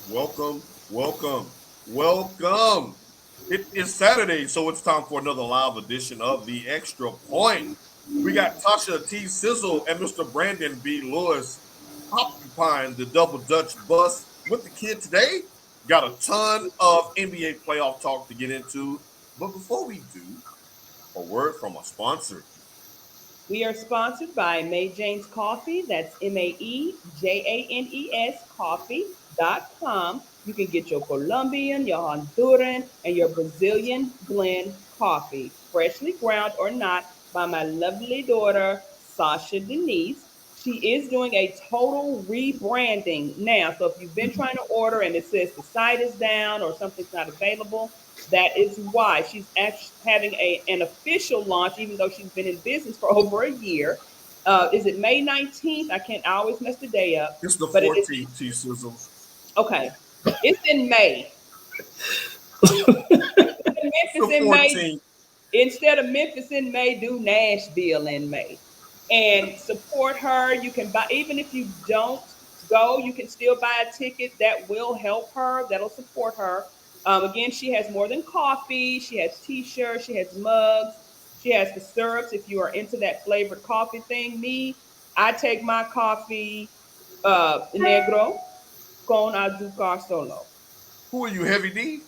Welcome, welcome, welcome. It is Saturday, so it's time for another live edition of The Extra Point. We got Tasha T. Sizzle and Mr. Brandon B. Lewis occupying the double Dutch bus with the kid today. Got a ton of NBA playoff talk to get into. But before we do, a word from a sponsor. We are sponsored by May Jane's Coffee. That's MAEJANES coffee.com. You can get your Colombian, your Honduran, and your Brazilian blend coffee, freshly ground or not, by my lovely daughter, Sasha Denise. She is doing a total rebranding now. So if you've been trying to order and it says the site is down or something's not available, that is why she's actually having an official launch, even though she's been in business for over a year. Is it May 19th? I always mess the day up, It's the but it is 14th, T. Sizzle. okay. It's in May. It's the Memphis in May. 14th. Instead of Memphis in May, do Nashville in May and support her. You can buy, even if you don't go, you can still buy a ticket. That will help her, that'll support her. Again, she has more than coffee. She has t-shirts, she has mugs, she has the syrups if you are into that flavored coffee thing. I take my coffee negro con azúcar solo. Who are you, Heavy D?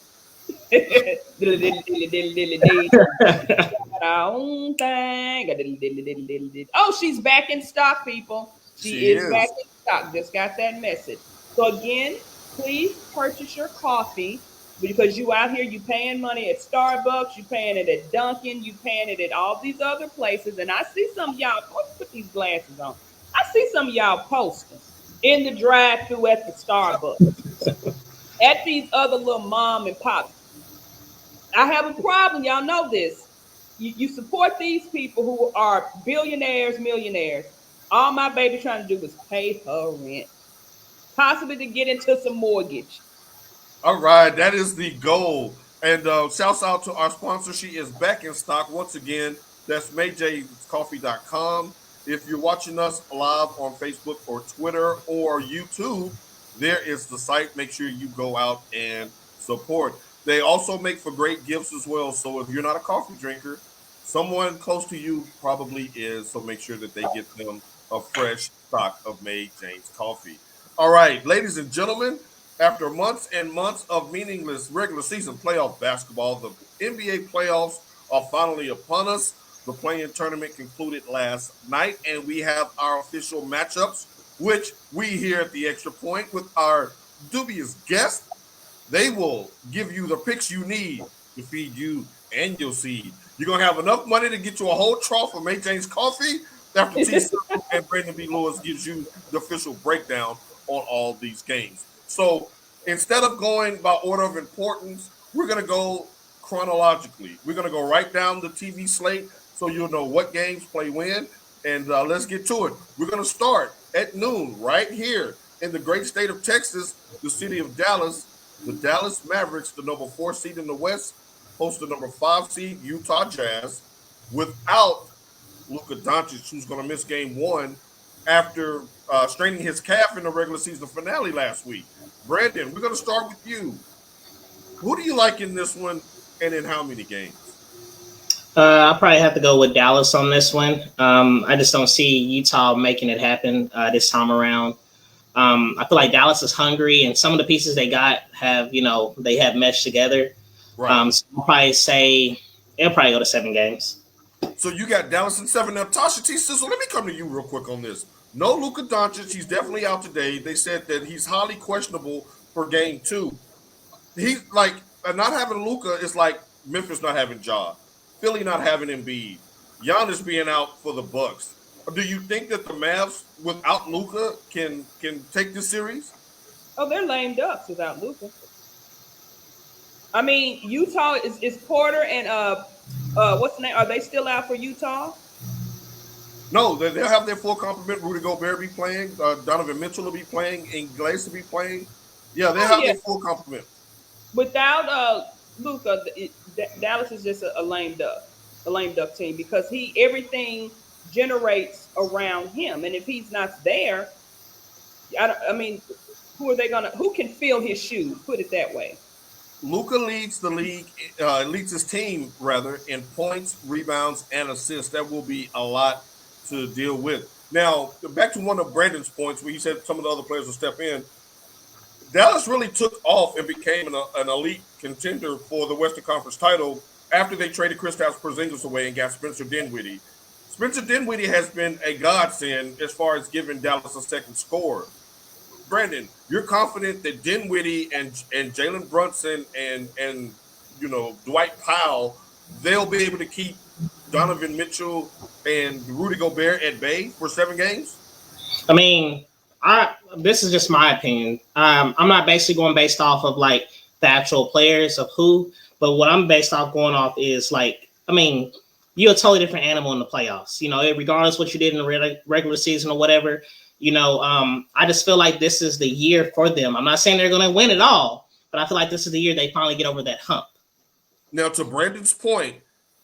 Oh, she's back in stock, people. She She is back is. in stock. Just got that message. So again, please purchase your coffee because you out here, you paying money at Starbucks, you paying it at Dunkin', you paying it at all these other places. And I see some of y'all, let's put these glasses on. I see some of y'all posting in the drive-through at the Starbucks, at these other little mom and pop. I have a problem. Y'all know this. You support these people who are billionaires, millionaires. All my baby trying to do is pay her rent, possibly to get into some mortgage. All right, that is the goal. And shouts out to our sponsor. She is back in stock once again. That's mayjayscoffee.com. If you're watching us live on Facebook or Twitter or YouTube, there is the site. Make sure you go out and support. They also make for great gifts as well. So if you're not a coffee drinker, someone close to you probably is. So make sure that they get them a fresh stock of May Jane's coffee. All right, ladies and gentlemen, after months and months of meaningless regular season playoff basketball, the NBA playoffs are finally upon us. The play-in tournament concluded last night, and we have our official matchups, which we here at the Extra Point with our dubious guest. They will give you the picks you need to feed you and your seed. You're gonna have enough money to get you a whole trough of May James coffee after T. Simple and Brandon B. Lewis gives you the official breakdown on all these games. So instead of going by order of importance, we're gonna go chronologically. We're gonna go right down the TV slate so you'll know what games play when. And let's get to it. We're gonna start at noon right here in the great state of Texas, the city of Dallas. The Dallas Mavericks, the number 4 seed in the West, host the number 5 seed Utah Jazz without Luka Doncic, who's going to miss game one after straining his calf in the regular season finale last week. Brandon, we're going to start with you. Who do you like in this one, and in how many games? I'll probably have to go with Dallas on this one. I just don't see Utah making it happen this time around. I feel like Dallas is hungry, and some of the pieces they got have, they have meshed together. Right. So I'll probably say they'll probably go to 7 games. So you got Dallas in seven. Now, Tasha T. So let me come to you real quick on this. No Luka Doncic. He's definitely out today. They said that he's highly questionable for game two. He's like not having Luka is like Memphis not having Ja, Philly not having Embiid, Giannis being out for the Bucks. Do you think that the Mavs without Luka can take this series? Oh, they're lame ducks without Luca. I mean, Utah is Porter and what's the name? Are they still out for Utah? No, they'll have their full complement. Rudy Gobert be playing, Donovan Mitchell will be playing, Ingles will be playing. Yeah, they'll Oh have yeah. their full complement. Without Luca, Dallas is just a lame duck team because he everything generates around him, and if he's not there, I mean, who can fill his shoes? Put it that way. Luka leads the league, leads his team rather in points, rebounds, and assists. That will be a lot to deal with. Now, back to one of Brandon's points where he said some of the other players will step in. Dallas really took off and became an elite contender for the Western Conference title after they traded Kristaps Porzingis away and got Spencer Dinwiddie. Spencer Dinwiddie has been a godsend as far as giving Dallas a second scorer. Brandon, you're confident that Dinwiddie and Jalen Brunson and Dwight Powell, they'll be able to keep Donovan Mitchell and Rudy Gobert at bay for 7 games? I mean, this is just my opinion. I'm not basically going based off of like the actual players of who, but what I'm based off going off is like, I mean, you're a totally different animal in the playoffs. Regardless what you did in the regular season or whatever. I just feel like this is the year for them. I'm not saying they're going to win it all, but I feel like this is the year they finally get over that hump. Now, to Brandon's point,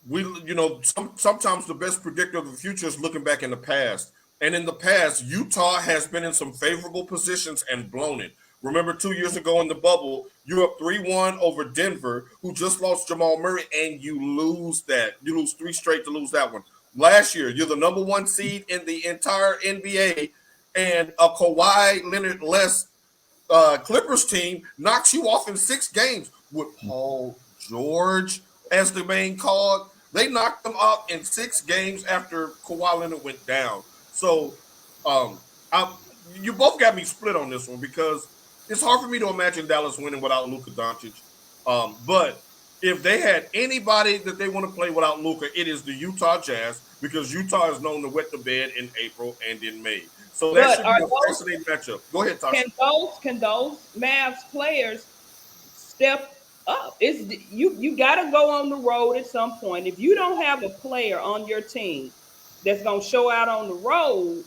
sometimes the best predictor of the future is looking back in the past. And in the past, Utah has been in some favorable positions and blown it. Remember 2 years ago in the bubble, you're up 3-1 over Denver, who just lost Jamal Murray, and you lose that. You lose 3 straight to lose that one. Last year, you're the number 1 seed in the entire NBA, and a Kawhi Leonard-less Clippers team knocks you off in 6 games with Paul George as the main cog. They knocked them out in 6 games after Kawhi Leonard went down. So you both got me split on this one because it's hard for me to imagine Dallas winning without Luka Doncic. But if they had anybody that they want to play without Luka, it is the Utah Jazz because Utah is known to wet the bed in April and in May. So that should be a fascinating matchup. Go ahead, Tasha. Can those Mavs players step up? You got to go on the road at some point. If you don't have a player on your team that's going to show out on the road,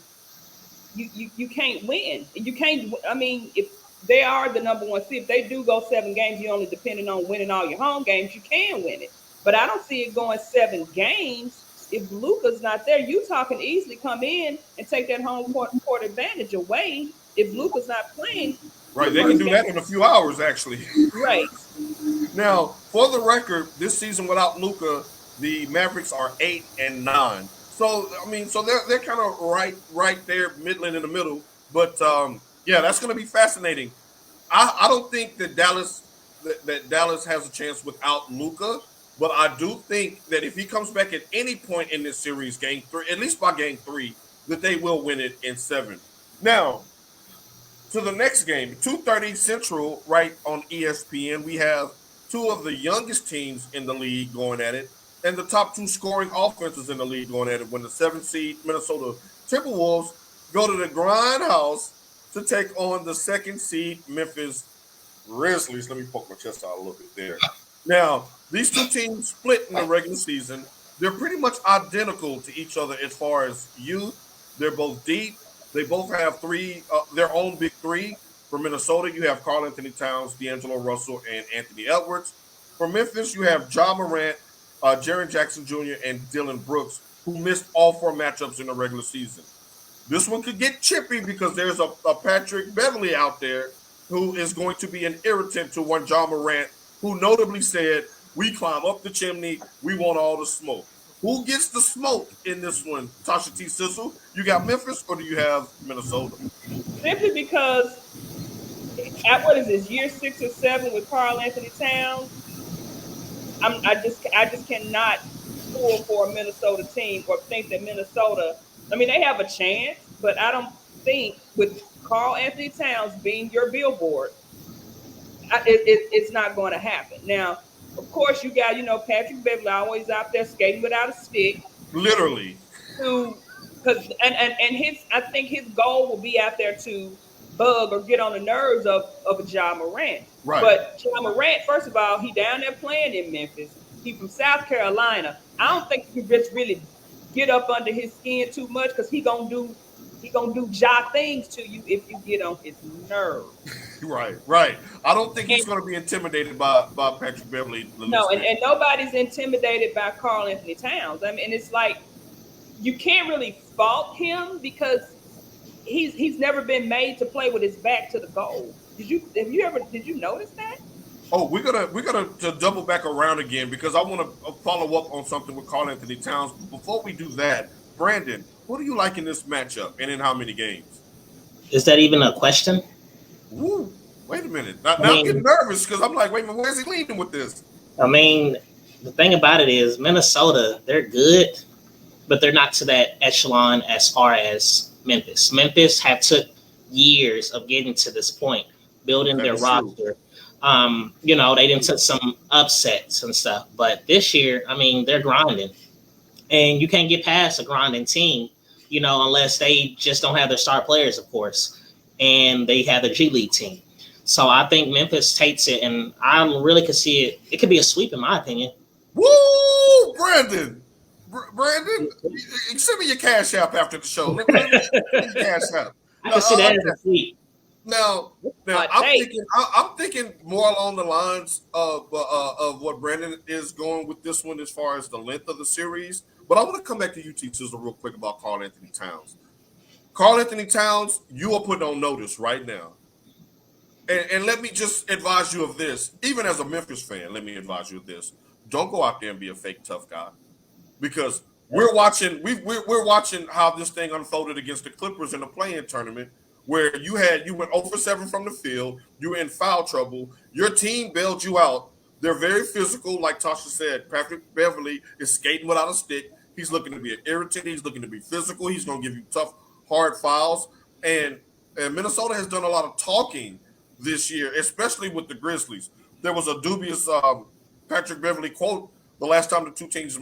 you can't win. You can't. I mean, if they are the number 1 seed, if they do go 7 games, you only depending on winning all your home games, you can win it. But I don't see it going 7 games. If Luka's not there, Utah can easily come in and take that home court advantage away. If Luka's not playing, right, they can do that in a few hours, actually. Right. Now, for the record, this season without Luka, the Mavericks are 8-9. So I mean, they're kind of right there, middling in the middle. But yeah, that's going to be fascinating. I don't think that Dallas has a chance without Luka. But I do think that if he comes back at any point in this series, game 3, at least by game 3, that they will win it in 7. Now, to the next game, 2:30 Central, right on ESPN, we have 2 of the youngest teams in the league going at it, and the top 2 scoring offenses in the league going at it. When the 7th seed Minnesota Timberwolves go to the grindhouse to take on the 2nd seed Memphis Grizzlies. Let me poke my chest out a little bit there. Now, these 2 teams split in the regular season. They're pretty much identical to each other as far as youth. They're both deep. They both have their own big 3. For Minnesota, you have Karl-Anthony Towns, D'Angelo Russell, and Anthony Edwards. For Memphis, you have Ja Morant, Jaren Jackson Jr., and Dillon Brooks, who missed all 4 matchups in the regular season. This one could get chippy because there's a Patrick Beverley out there who is going to be an irritant to one Ja Morant, who notably said, "We climb up the chimney, we want all the smoke." Who gets the smoke in this one, Tasha T. Sissel? You got Memphis or do you have Minnesota? Simply because at what is this, year 6 or 7 with Karl-Anthony Towns, I just cannot pull for a Minnesota team or think that Minnesota, I mean, they have a chance, but I don't think with Karl-Anthony Towns being your billboard, it's not going to happen. Now, of course, you got, Patrick Beverley always out there skating without a stick. Literally. Because I think his goal will be out there to bug or get on the nerves of a Ja Morant. Right. But Ja Morant, first of all, he down there playing in Memphis. He from South Carolina. I don't think you can just really get up under his skin too much because he gonna do Ja things to you if you get on his nerves. Right. I don't think he's going to be intimidated by Patrick Beverley. No, and nobody's intimidated by Karl-Anthony Towns. I mean, it's like you can't really fault him because he's never been made to play with his back to the goal. Did you notice that? Oh, we're gonna to double back around again because I want to follow up on something with Karl Anthony Towns. But before we do that, Brandon, what do you like in this matchup and in how many games? Is that even a question? Woo, wait a minute. Now, I I'm getting mean, nervous because I'm like, wait a minute, where's he leading with this? I mean, the thing about it is Minnesota, they're good, but they're not to that echelon as far as Memphis. Memphis have took years of getting to this point, building That their is true. roster. They didn't took some upsets and stuff, but this year, I mean, they're grinding, and you can't get past a grinding team, unless they just don't have their star players, of course, and they have their G League team. So I think Memphis takes it, and I really could see it. It could be a sweep, in my opinion. Woo, Brandon. Brandon, send me your cash app after the show. Let me cash app. I No, can see that as a sweep. now, I'm thinking more along the lines of what Brandon is going with this one as far as the length of the series. But I want to come back to UT Sizzle real quick about Karl Anthony Towns. Karl Anthony Towns, you are put on notice right now. And let me just advise you of this. Even as a Memphis fan, let me advise you of this. Don't go out there and be a fake tough guy. Because we're watching we're watching how this thing unfolded against the Clippers in the play-in tournament, where you went 0 for 7 from the field, you were in foul trouble, your team bailed you out. They're very physical, like Tasha said. Patrick Beverly is skating without a stick. He's looking to be an irritant. He's looking to be physical. He's going to give you tough, hard fouls. And Minnesota has done a lot of talking this year, especially with the Grizzlies. There was a dubious Patrick Beverly quote the last time the two teams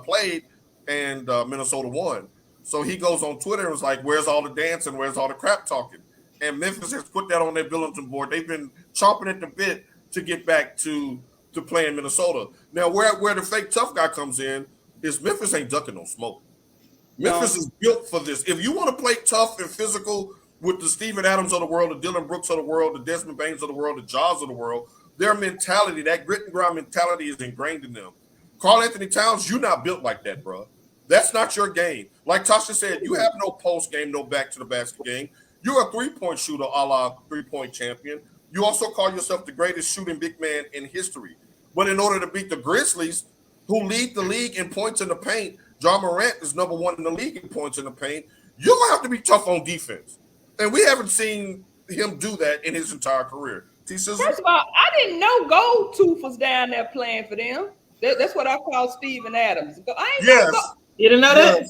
played, and Minnesota won. So he goes on Twitter and was like, "Where's all the dancing? Where's all the crap talking?" And Memphis has put that on their bulletin board. They've been chomping at the bit to get back to playing Minnesota. Now, where the fake tough guy comes in is Memphis ain't ducking no smoke. No. Memphis is built for this. If you want to play tough and physical with the Steven Adams of the world, the Dylan Brooks of the world, the Desmond Baines of the world, the Jaws of the world, their mentality, that grit and grind mentality is ingrained in them. Karl Anthony Towns, you're not built like that, bro. That's not your game. Like Tasha said, you have no post game, no back to the basket game. You're a 3-point shooter, a la 3-point champion. You also call yourself the greatest shooting big man in history. But in order to beat the Grizzlies, who lead the league in points in the paint, John Morant is number 1 in the league in points in the paint. You're going to have to be tough on defense. And we haven't seen him do that in his entire career. First of all, I didn't know Gold Tooth was down there playing for them. That's what I call Steven Adams. Yes. You didn't know that?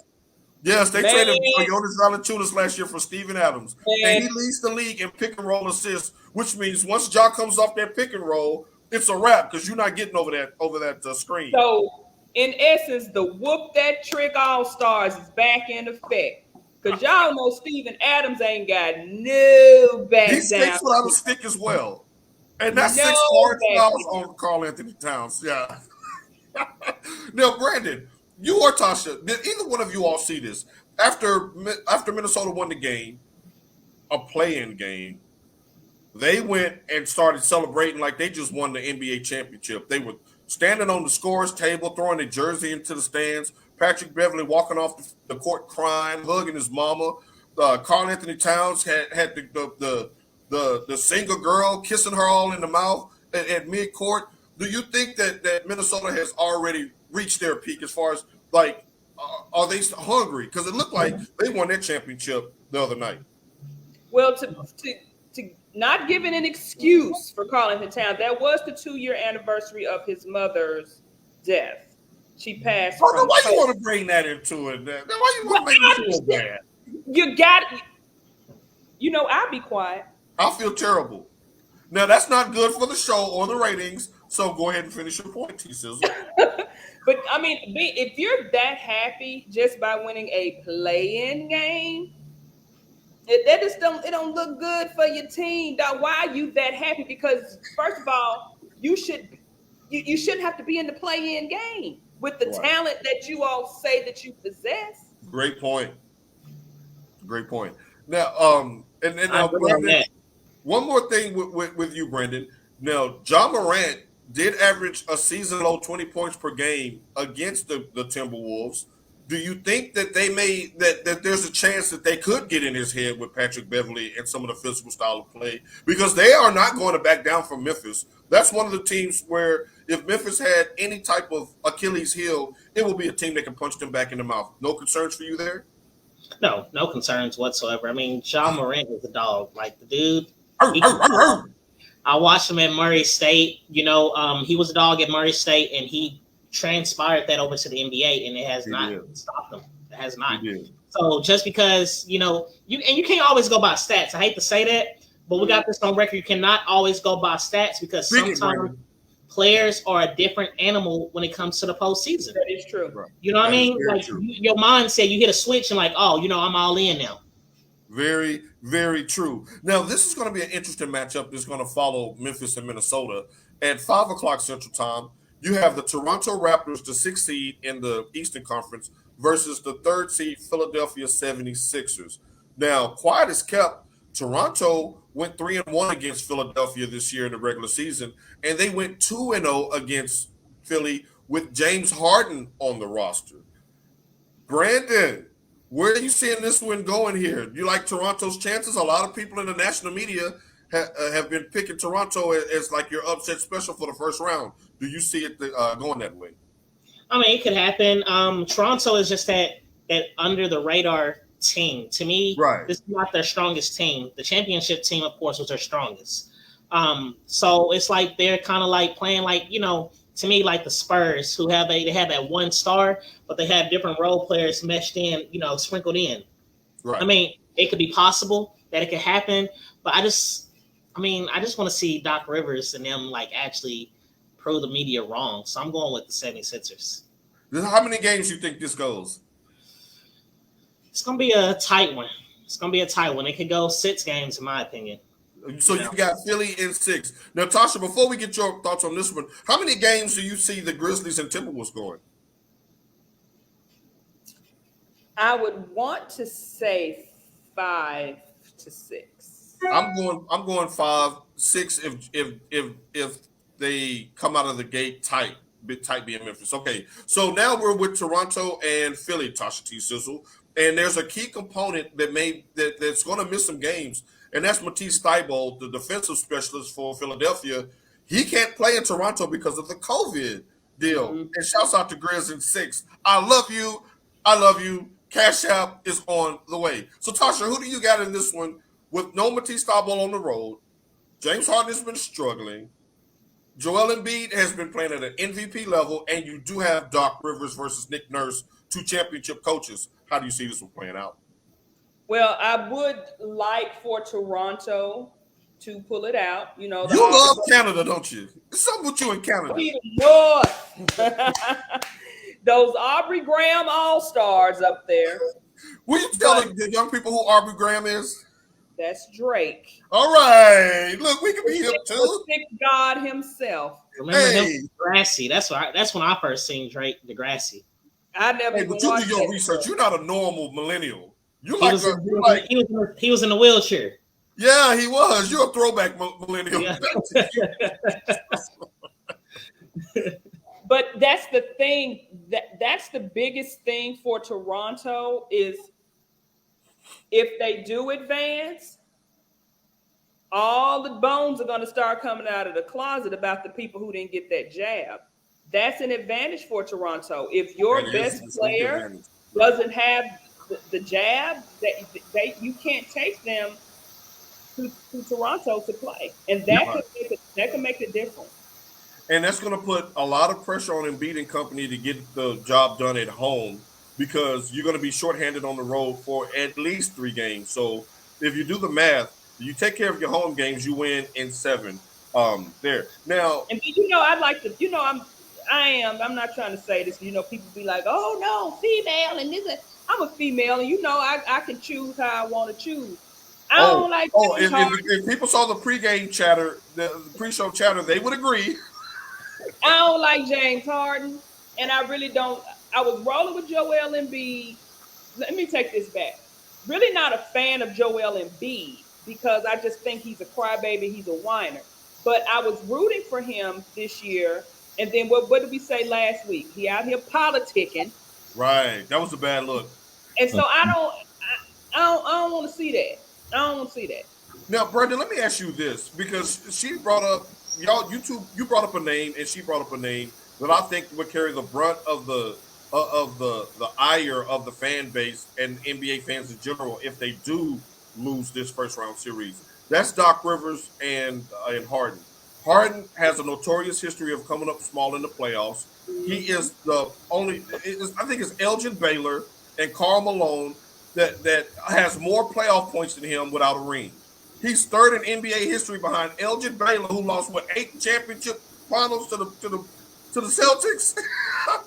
Yes, they traded Jonas Valanciunas last year for Steven Adams. And he leads the league in pick and roll assists, which means once Ja comes off that pick and roll, it's a wrap because you're not getting over that screen. So, in essence, the whoop that trick all-stars is back in effect. Because y'all know Steven Adams ain't got no back He sticks without a stick as well. And that's 6 hard fouls on Karl Anthony Towns. Yeah. Now, Brandon, you or Tasha, did either one of you all see this? After Minnesota won the game, a play-in game, they went and started celebrating like they just won the NBA championship. They were standing on the scorer's table, throwing their jersey into the stands. Patrick Beverly walking off the court crying, hugging his mama. Karl Anthony Towns had the single girl kissing her all in the mouth at mid-court. Do you think that Minnesota has already reached their peak as far as, like, are they hungry? Because it looked like they won their championship the other night. Well, to not giving an excuse for Karl Anthony Towns, that was the 2-year anniversary of his mother's death. She passed. Why you want to bring that into it? Why you want to make me feel bad? You got it. I'll be quiet. I feel terrible. Now, that's not good for the show or the ratings, so go ahead and finish your point, T-Sizzle. But, I mean, if you're that happy just by winning a play-in game, it don't look good for your team. Why are you that happy? Because, first of all, you shouldn't have to be in the play-in game with the talent that you all say that you possess. Great point. Now, now, Brandon, one more thing with you, Brendan. Now, John Morant did average a season low 20 points per game against the Timberwolves. Do you think that that there's a chance that they could get in his head with Patrick Beverly and some of the physical style of play? Because they are not going to back down from Memphis. That's one of the teams where if Memphis had any type of Achilles heel, it will be a team that can punch them back in the mouth. No concerns for you there? No, no concerns whatsoever. I mean, John Morant is a dog. Like the dude, Arr, he arr, can arr, ball. arr. I watched him at Murray State. He was a dog at Murray State, and he transpired that over to the NBA, and it has He not did. stopped him. It has He not. did. So just because you can't always go by stats. I hate to say that, but we got this on record. You cannot always go by stats because Speak it, sometimes Brandon. players are a different animal when it comes to the postseason. That is true. Right. You know what I That is mean? very Like true. your mindset, you hit a switch and like, oh, I'm all in now. Very, very true. Now, this is going to be an interesting matchup that's going to follow Memphis and Minnesota. At 5 o'clock Central Time, you have the Toronto Raptors, the 6th seed in the Eastern Conference, versus the 3rd seed Philadelphia 76ers. Now, quiet as kept, Toronto went 3-1 against Philadelphia this year in the regular season, and they went 2-0 against Philly with James Harden on the roster. Brandon, where are you seeing this one going here? You like Toronto's chances? A lot of people in the national media have been picking Toronto as like your upset special for the first round. Do you see it going that way? I mean, it could happen. Toronto is just that under the radar team. To me, Right. this is not their strongest team. The championship team, of course, was their strongest. So it's like they're kind of like playing like, to me, like the Spurs, who they have that one star, but they have different role players meshed in, sprinkled in. Right. I mean, it could be possible that it could happen, but I just want to see Doc Rivers and them like actually prove the media wrong. So I'm going with the 76ers. How many games you think this goes? It's going to be a tight one. It could go 6 games, in my opinion. So you got Philly in 6. Now, Tasha, before we get your thoughts on this one, how many games do you see the Grizzlies and Timberwolves going? I would want to say 5 to 6. I'm going 5, 6 if they come out of the gate tight being Memphis. Okay, so now we're with Toronto and Philly, Tasha T. Sizzle, and there's a key component that's going to miss some games, and that's Matisse Thybulle, the defensive specialist for Philadelphia. He can't play in Toronto because of the COVID deal. Mm-hmm. And shouts out to Grizz in 6. I love you. I love you. Cash App is on the way. So, Tasha, who do you got in this one with no Matisse Thybulle on the road? James Harden has been struggling. Joel Embiid has been playing at an MVP level, and you do have Doc Rivers versus Nick Nurse, 2 championship coaches. How do you see this one playing out? Well, I would like for Toronto to pull it out. You love Canada, don't you? There's something with you in Canada. North. Those Aubrey Graham All-Stars up there. Will you tell the young people who Aubrey Graham is? That's Drake. All right. Look, we can be hip too. God himself. Remember him, Degrassi. That's when I first seen Drake, Degrassi. I never even but you watched do your research. You're not a normal millennial. He was in the wheelchair. Yeah, he was. You're a throwback millennial. Yeah. But that's the thing. That's the biggest thing for Toronto is if they do advance, all the bones are going to start coming out of the closet about the people who didn't get that jab. That's an advantage for Toronto. If your best player doesn't have the jab, you can't take them to Toronto to play, and that could make a difference. And that's going to put a lot of pressure on Embiid and company to get the job done at home because you're going to be shorthanded on the road for at least 3 games. So if you do the math, you take care of your home games, you win in 7. There now, and I'd like to. I'm not trying to say this. People be like, "Oh no, female," and this. I'm a female, and I can choose how I want to choose. I don't like. If people saw the pregame chatter, the pre-show chatter, they would agree. I don't like James Harden, and I really don't. I was rolling with Joel Embiid. Let me take this back. Really not a fan of Joel Embiid because I just think he's a crybaby. He's a whiner. But I was rooting for him this year. And then what did we say last week? He out here politicking. Right. That was a bad look. And so I don't want to see that. I don't want to see that. Now, Brandon, let me ask you this because she brought up you brought up a name and she brought up a name that I think would carry the brunt of the ire of the fan base and NBA fans in general if they do lose this first round series. That's Doc Rivers and Harden. Harden has a notorious history of coming up small in the playoffs. He is the only. I think it's Elgin Baylor and Karl Malone that has more playoff points than him without a ring. He's third in NBA history behind Elgin Baylor, who lost 8 championship finals to the Celtics,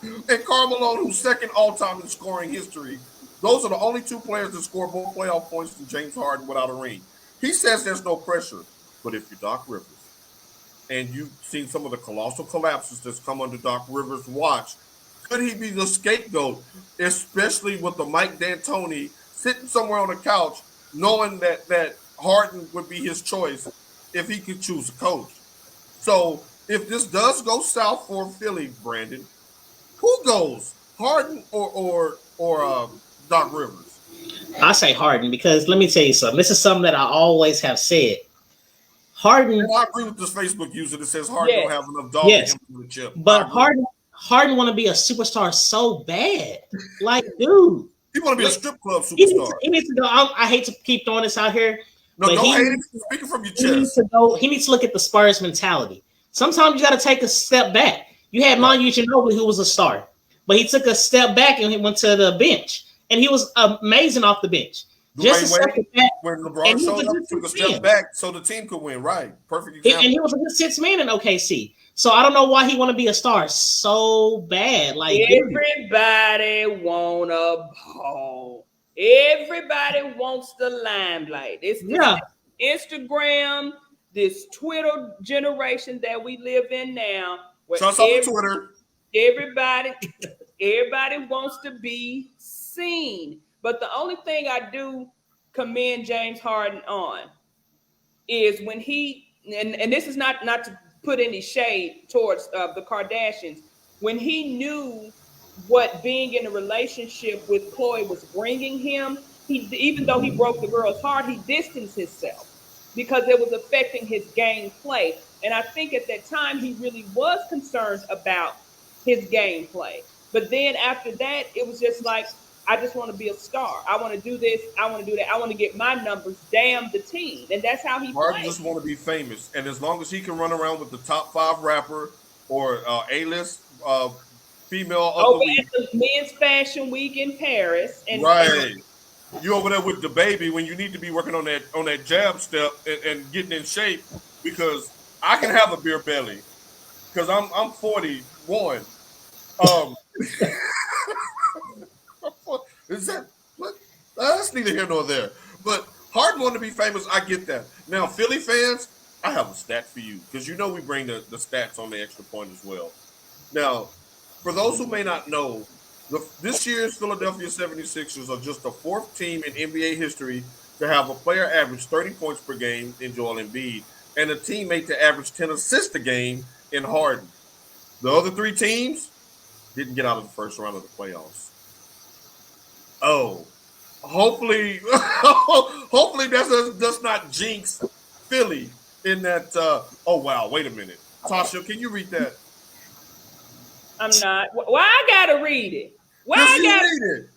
and Karl Malone, who's second all time in scoring history. Those are the only two players that score more playoff points than James Harden without a ring. He says there's no pressure, but if you're Doc Rivers and you've seen some of the colossal collapses that's come under Doc Rivers' watch, could he be the scapegoat, especially with the Mike D'Antoni sitting somewhere on the couch, knowing that Harden would be his choice if he could choose a coach? So if this does go south for Philly, Brandon, who goes, Harden or Doc Rivers? I say Harden because let me tell you something. This is something that I always have said. Harden. And I agree with this Facebook user that says Harden don't have enough dog yes, in him to chip. But Harden want to be a superstar so bad. Like, dude. He want to be a strip club superstar. He needs to go. I hate to keep throwing this out here. No, don't hate it. Speaking from your chest. He needs to look at the Spurs mentality. Sometimes you got to take a step back. You had Manu Ginobili, who was a star, but he took a step back and he went to the bench, and he was amazing off the bench. Just a step back. When LeBron showed up, took a step back so the team could win. Right, perfect example. And he was a good sixth man in OKC. So I don't know why he want to be a star so bad. Like everybody want a ball. Everybody wants the limelight. It's Instagram, this Twitter generation that we live in now. Trust on Twitter. Everybody wants to be seen. But the only thing I do commend James Harden on is when he and this is not to put any shade towards the Kardashians, when he knew what being in a relationship with Khloe was bringing him, even though he broke the girl's heart, he distanced himself because it was affecting his gameplay. And I think at that time he really was concerned about his gameplay. But then after that, it was just like, I just want to be a star. I want to do this. I want to do that. I want to get my numbers. Damn the team. And that's how he Harden just want to be famous. And as long as he can run around with the top 5 rapper or A-list female of the week. At the men's fashion week in Paris. Right. You over there with the baby when you need to be working on that jab step and getting in shape, because I can have a beer belly because I'm 41. Is that what? That's neither here nor there. But Harden wanting to be famous, I get that. Now, Philly fans, I have a stat for you because you know we bring the stats on the extra point as well. Now, for those who may not know, this year's Philadelphia 76ers are just the 4th team in NBA history to have a player average 30 points per game in Joel Embiid and a teammate to average 10 assists a game in Harden. The other 3 teams didn't get out of the first round of the playoffs. Oh, hopefully that does not jinx Philly in that. Oh, wow. Wait a minute. Tasha, can you read that? I'm not. Why I gotta read it? Why I gotta read it?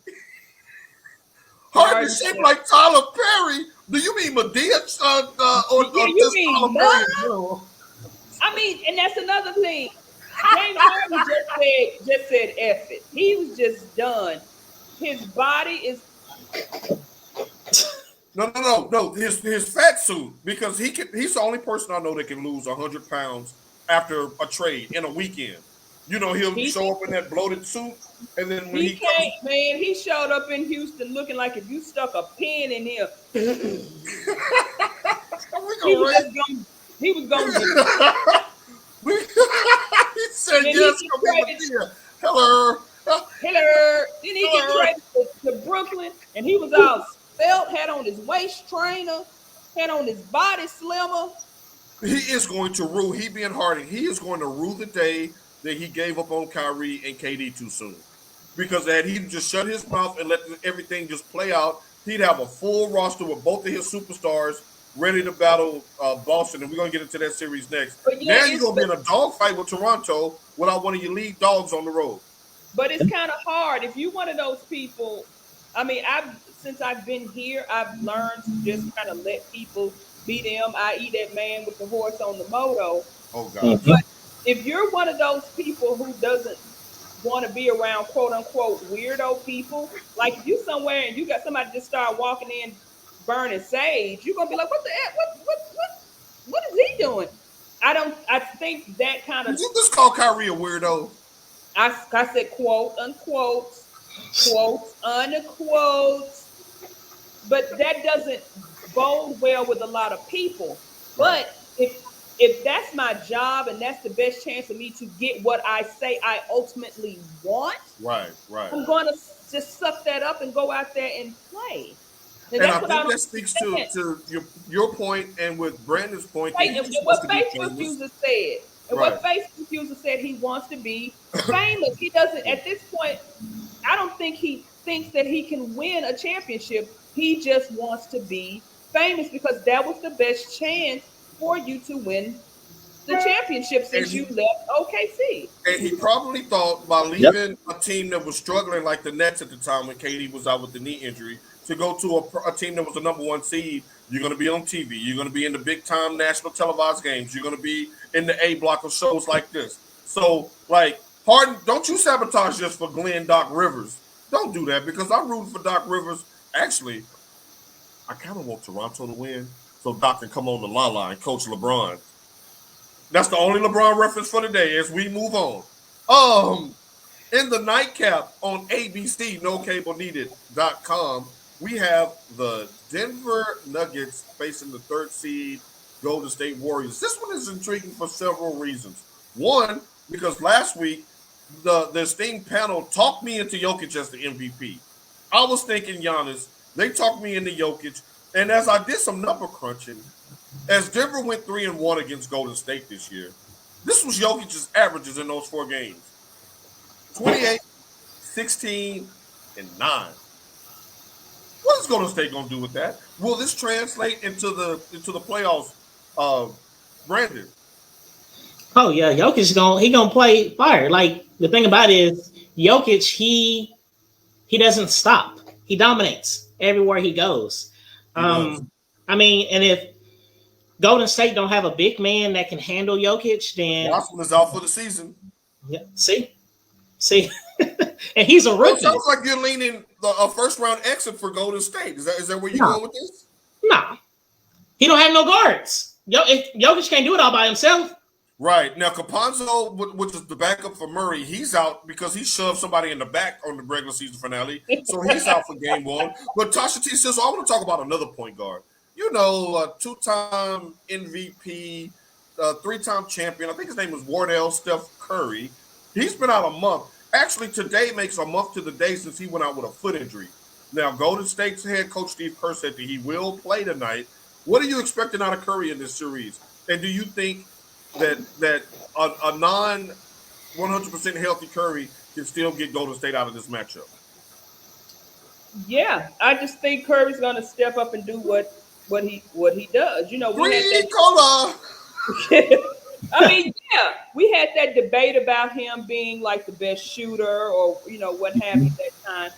Harden is shaped like Tyler Perry. Do you mean Medea? Or you mean Tyler Perry? I mean, and that's another thing. James Harden just said F it. He was just done. His body is no. His fat suit, because he's the only person I know that can lose 100 pounds after a trade in a weekend. You know, he'll show up in that bloated suit, and then when he showed up in Houston looking like if you stuck a pin in him. He was going to he said yes. Hello. Then he get traded to Brooklyn, and he was all spelt, had on his waist trainer, had on his body slimmer. He is going to rue. He being Harden, he is going to rue the day that he gave up on Kyrie and KD too soon. because had he just shut his mouth and let everything just play out, he'd have a full roster with both of his superstars ready to battle Boston, and we're gonna get into that series next. But Now you're gonna be in a dogfight with Toronto without one of your lead dogs on the road. But it's kind of hard if you're one of those people. I mean, since I've been here, I've learned to just kind of let people be them. I.e., that man with the horse on the moto. Oh God! Mhm. But if you're one of those people who doesn't want to be around quote unquote weirdo people, like if you somewhere and you got somebody just start walking in burning sage, you're gonna be like, what the heck? What is he doing? I think that kind Did of, you just call Kyrie a weirdo? I said quote unquote, quote unquote, but that doesn't bode well with a lot of people. Right. But if that's my job and that's the best chance for me to get what I say I ultimately want, Right. Right. I'm going to just suck that up and go out there and play. And And I that's what I think don't that speaks to understand. your point and with Brandon's point that Right? he And just wants what to be Facebook famous. user said, and Right. what Facebook user said, he wants to be famous. He doesn't, at this point, I don't think he thinks that he can win a championship. He just wants to be famous because that was the best chance for you to win the championship And since you he left OKC. and he probably thought by Yep. leaving a team that was struggling like the Nets at the time when KD was out with the knee injury to go to a team that was the number one seed, you're going to be on TV. You're going to be in the big time national televised games. You're going to be in the A block of shows like this. So, like, Harden, don't you sabotage just for Glenn Doc Rivers. Don't do that because I'm rooting for Doc Rivers. Actually, I kind of want Toronto to win so Doc can come on the la and coach LeBron. That's the only LeBron reference for today as we move on. In the nightcap on ABC, nocableneeded.com, we have the Denver Nuggets facing the third seed Golden State Warriors. This one is intriguing for several reasons. One, because last week the esteemed panel talked me into Jokic as the MVP. I was thinking Giannis. They talked me into Jokic, and as I did some number crunching, as Denver went 3-1 against Golden State this year, this was Jokic's averages in those 4 games: 28, 16, and 9. What is Golden State going to do with that? Will this translate into the playoffs, Brandon? Oh yeah, Jokic gonna play fire. Like the thing about it is Jokic, he doesn't stop. He dominates everywhere he goes. He does. I mean, and if Golden State don't have a big man that can handle Jokic, then Watson is out for the season. yeah, see, and he's a Well, it rookie. sounds like you're leaning a first round exit for Golden State. Is that where you're No, going with this? no, he don't have no guards. If Jokic can't do it all by himself. Right. Now, Caponzo, which is the backup for Murray, he's out because he shoved somebody in the back on the regular season finale. So he's out for game one. But Tasha T says, so I want to talk about another point guard. You know, 2-time MVP, 3-time champion. I think his name was Wardell Steph Curry. He's been out a month. Actually, today makes a month to the day since he went out with a foot injury. Now, Golden State's head coach Steve Kerr said that he will play tonight. What are you expecting out of Curry in this series? And do you think that a non 100% healthy Curry can still get Golden State out of this matchup? Yeah, I just think Curry's going to step up and do what he does. You know, we had Three that. color. I mean, yeah, we had that debate about him being like the best shooter, or what have you that time.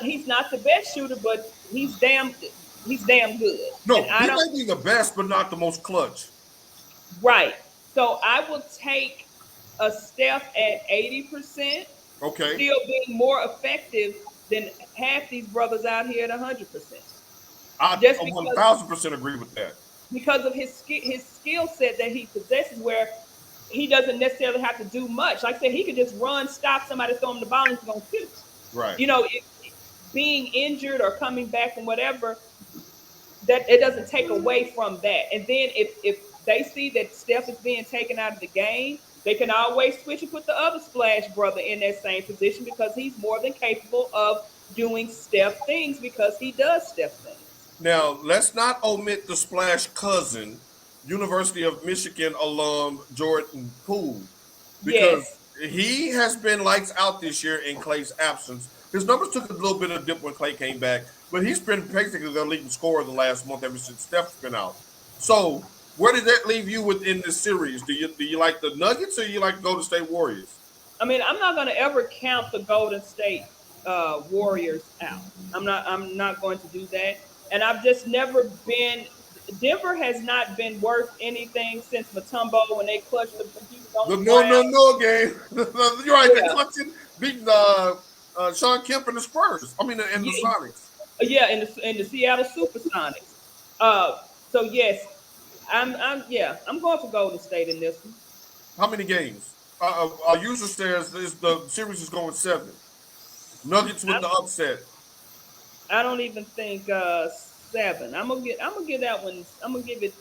He's not the best shooter, but he's damn good. No, And I he don't may be the best, but not the most clutch. right. So I will take a Steph at 80%, Okay. still being more effective than half these brothers out here at 100%. I Just 1000% agree with that. because of his skill set that he possesses, where he doesn't necessarily have to do much. Like I said, he could just run, stop somebody, throw him the ball, and he's going to shoot. Right. Being injured or coming back from whatever, that it doesn't take away from that. And then if they see that Steph is being taken out of the game, they can always switch and put the other splash brother in that same position because he's more than capable of doing Steph things because he does Steph things. Now, let's not omit the splash cousin, University of Michigan alum Jordan Poole, because Yes. he has been lights out this year in Clay's absence. His numbers took a little bit of a dip when Clay came back, but he's been basically the leading scorer the last month ever since Steph's been out. So, where did that leave you within this series? Do you like the Nuggets or you like Golden State Warriors? I mean, I'm not going to ever count the Golden State Warriors out. I'm not going to do that. And I've just never been. Denver has not been worth anything since Mutombo when they clutched the no game. You're right. Yeah. They clutched beating Sean Kemp and the Spurs. I mean, and the Sonics. Yeah, in the Seattle Supersonics. So yes, I'm going for Golden State in this one. How many games? Our user says the series is going 7. Nuggets with the upset. I don't even think 7. I'm gonna give that one. I'm gonna give it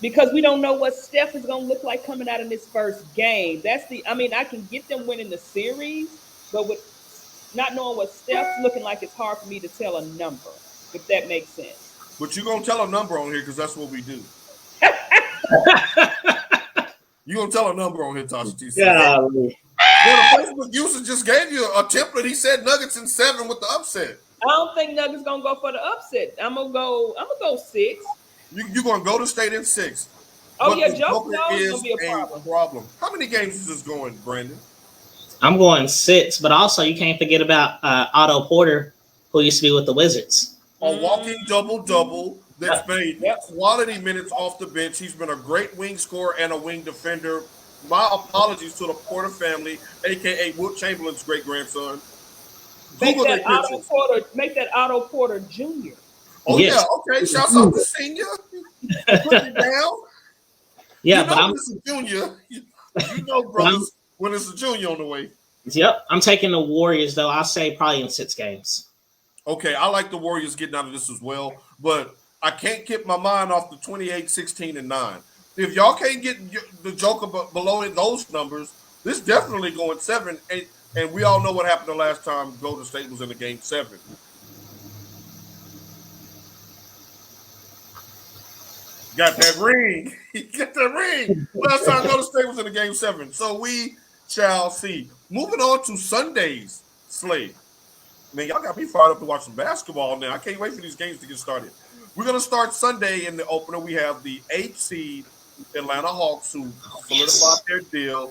because we don't know what Steph is gonna look like coming out in this first game. I mean, I can get them winning the series, but with not knowing what Steph's looking like, it's hard for me to tell a number, if that makes sense. But you're gonna tell a number on here because that's what we do. You're gonna tell a number on here, Tasha T. Yeah. The Facebook user just gave you a template. He said Nuggets in 7 with the upset. I don't think Nuggets gonna go for the upset. I'm gonna go 6. You're gonna go to State in 6. Oh but yeah, the Joe Joker is is gonna be a problem. How many games is this going, Brandon? I'm going 6, but also you can't forget about Otto Porter, who used to be with the Wizards. A walking double-double that's made quality minutes off the bench. He's been a great wing scorer and a wing defender. My apologies to the Porter family, a.k.a. Wilt Chamberlain's great-grandson. Make that Otto Porter Jr. Oh, yes. Yeah, okay. Shouts out to Senior. Put it down. Yeah, but I'm a junior. You know, brothers, when it's a junior on the way. Yep. I'm taking the Warriors, though. I'll say probably in 6 games. Okay, I like the Warriors getting out of this as well, but I can't keep my mind off the 28, 16, and 9. If y'all can't get the Joker below those numbers, this definitely going 7. And we all know what happened the last time Golden State was in the game 7. Got that ring. Got that ring. Last time Golden State was in the game 7. So we shall see. Moving on to Sunday's slate. Man, y'all got me fired up to watch some basketball now. I can't wait for these games to get started. We're going to start Sunday in the opener. We have the 8th seed Atlanta Hawks who solidified their deal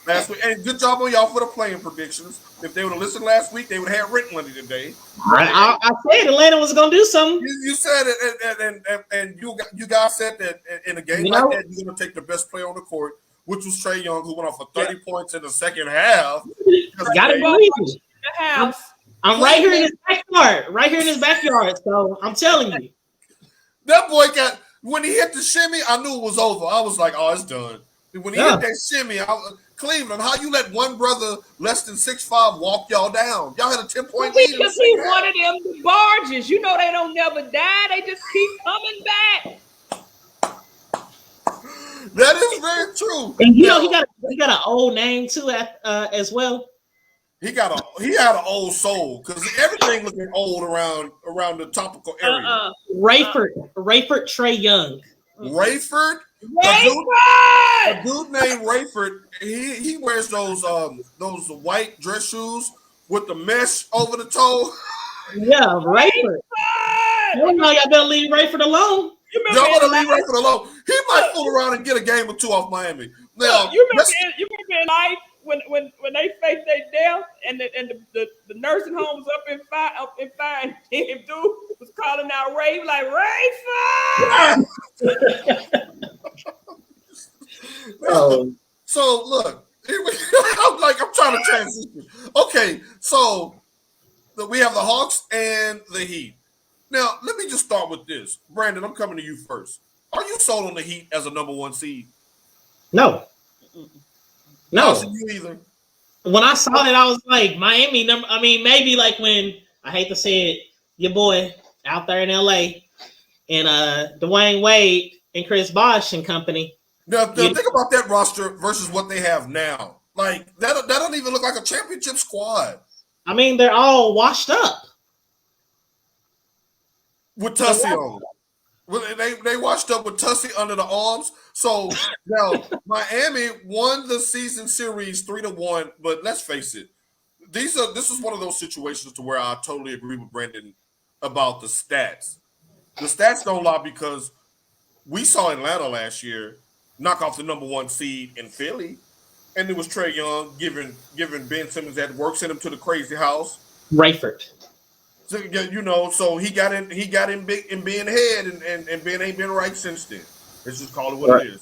last week. And good job on y'all for the playing predictions. If they would have listened last week, they would have had rent money today. I said Atlanta was going to do something. You said it, and you guys said that in a game like that, you're going to take the best player on the court, which was Trae Young, who went off for 30 points in the second half. Got to believe it. The house. I'm right here in his backyard. So I'm telling you. That boy when he hit the shimmy, I knew it was over. I was like, oh, it's done. When he hit that shimmy, Cleveland, how you let one brother less than 6'5" walk y'all down? Y'all had a 10-point lead. Because he's one of them barges. You know they don't never die. They just keep coming back. That is very true. And you know he got an old name too as well. He had an old soul because everything looking old around the topical area. Rayford Trae Young. Rayford? A dude named Rayford. He wears those white dress shoes with the mesh over the toe. Yeah, Rayford. You know y'all better leave Rayford alone. Y'all better leave Rayford alone. He might fool around and get a game or 2 off Miami. Now, you remember in life when they faced their death and the nursing home was up in fire and dude was calling out Ray like Rayford. So look, I'm trying to transition. Okay, so we have the Hawks and the Heat. Now, let me just start with this. Brandon, I'm coming to you first. Are you sold on the Heat as a number 1 seed? No. No. You either. When I saw it, I was like, Miami number. I mean, maybe like when, I hate to say it, your boy out there in LA and Dwayne Wade and Chris Bosh and company. Now think about that roster versus what they have now. Like, that don't even look like a championship squad. I mean, they're all washed up. With Tussie on. Well, they washed up with Tussie under the arms. So now Miami won the season series 3-1. But let's face it, this is one of those situations to where I totally agree with Brandon about the stats. The stats don't lie because we saw Atlanta last year knock off the number 1 seed in Philly, and it was Trae Young giving Ben Simmons that work, sent him to the crazy house. Rayford. So, so he got in big in being head, and Ben ain't been right since then. Let's just call it what it is.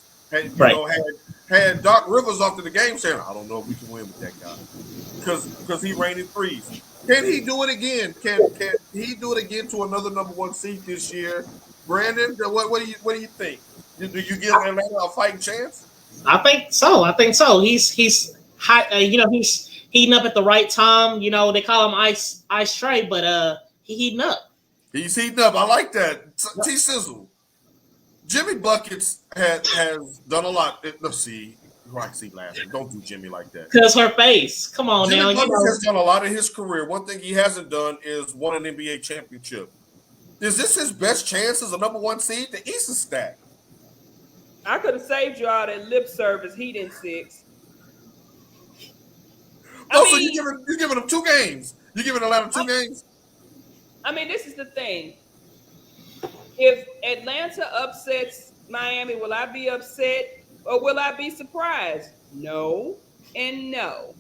Had Doc Rivers after the game saying, "I don't know if we can win with that guy," because he raining threes. Can he do it again? Can he do it again to another number 1 seed this year? Brandon, what do you think? Do you give Atlanta a fighting chance? I think so. He's high. He's heating up at the right time. They call him Ice Trae, but he heating up. He's heating up. I like that. T Sizzle. Jimmy Buckets has done a lot. Let's see. Roxy laughing. Don't do Jimmy like that. Because her face. Come on Jimmy now. Buckets has done a lot in his career. One thing he hasn't done is won an NBA championship. Is this his best chance as a number 1 seed? The East is stacked. I could have saved you all that lip service. He didn't 6. So you're giving them 2 games. You're giving Atlanta 2 games? I mean, this is the thing. If Atlanta upsets Miami, will I be upset or will I be surprised? No and no.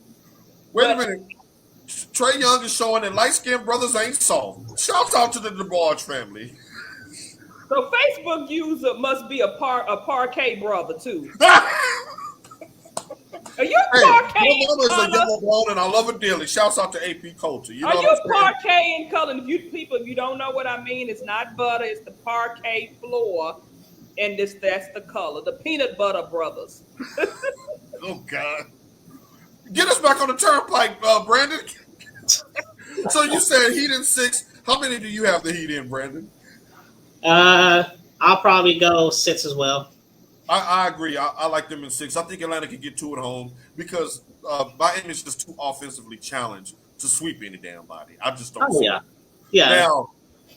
Wait a minute. Trae Young is showing that light-skinned brothers ain't soft. Shouts out to the DeBarge family. So Facebook user must be a parquet brother too. Are you parquet? My mama is a yellow bone and I love it dearly. Shouts out to AP Culture. Are you parquet in color? If you don't know what I mean, it's not butter, it's the parquet floor. And that's the color. The peanut butter brothers. Oh God. Get us back on the turnpike, Brandon. So you said Heat in 6. How many do you have the Heat in, Brandon? I'll probably go 6 as well. I agree. I like them in 6. I think Atlanta can get 2 at home because Miami is just too offensively challenged to sweep any damn body. I just don't see it. Yeah. Now,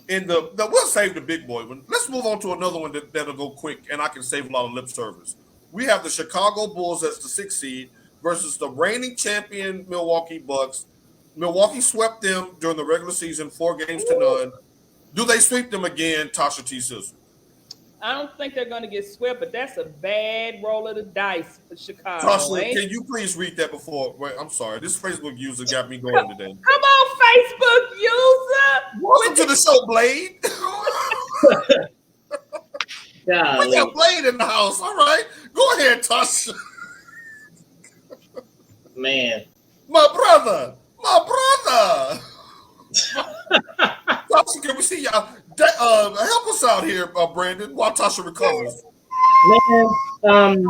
we'll save the big boy one. Let's move on to another one that'll go quick, and I can save a lot of lip service. We have the Chicago Bulls as the 6th seed versus the reigning champion Milwaukee Bucks. Milwaukee swept them during the regular season 4-0. Do they sweep them again, Tasha T. Sizzle? I don't think they're going to get swept, but that's a bad roll of the dice for Chicago. Tasha, can you please read that before? Wait, I'm sorry. This Facebook user got me going today. Come on, Facebook user. Welcome to the show, Blade. We got Blade in the house. All right. Go ahead, Tasha. Man. My brother. Tasha, can we see y'all? Help us out here, Brandon, while Tasha recovers. Man,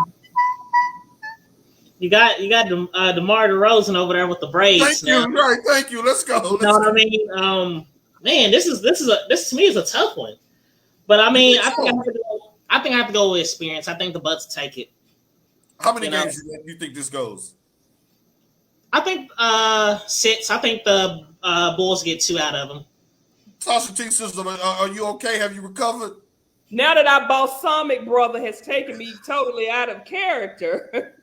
you got DeMar DeRozan over there with the braids. Thank you. Right, thank you. Let's go. You know what I mean? Man, this to me is a tough one. But I mean, I think I have to go with experience. I think the Bucks take it. How many games do you think this goes? I think 6. I think the Bulls get 2 out of them. Tasha T. Sister, are you okay? Have you recovered? Now that our balsamic brother has taken me totally out of character.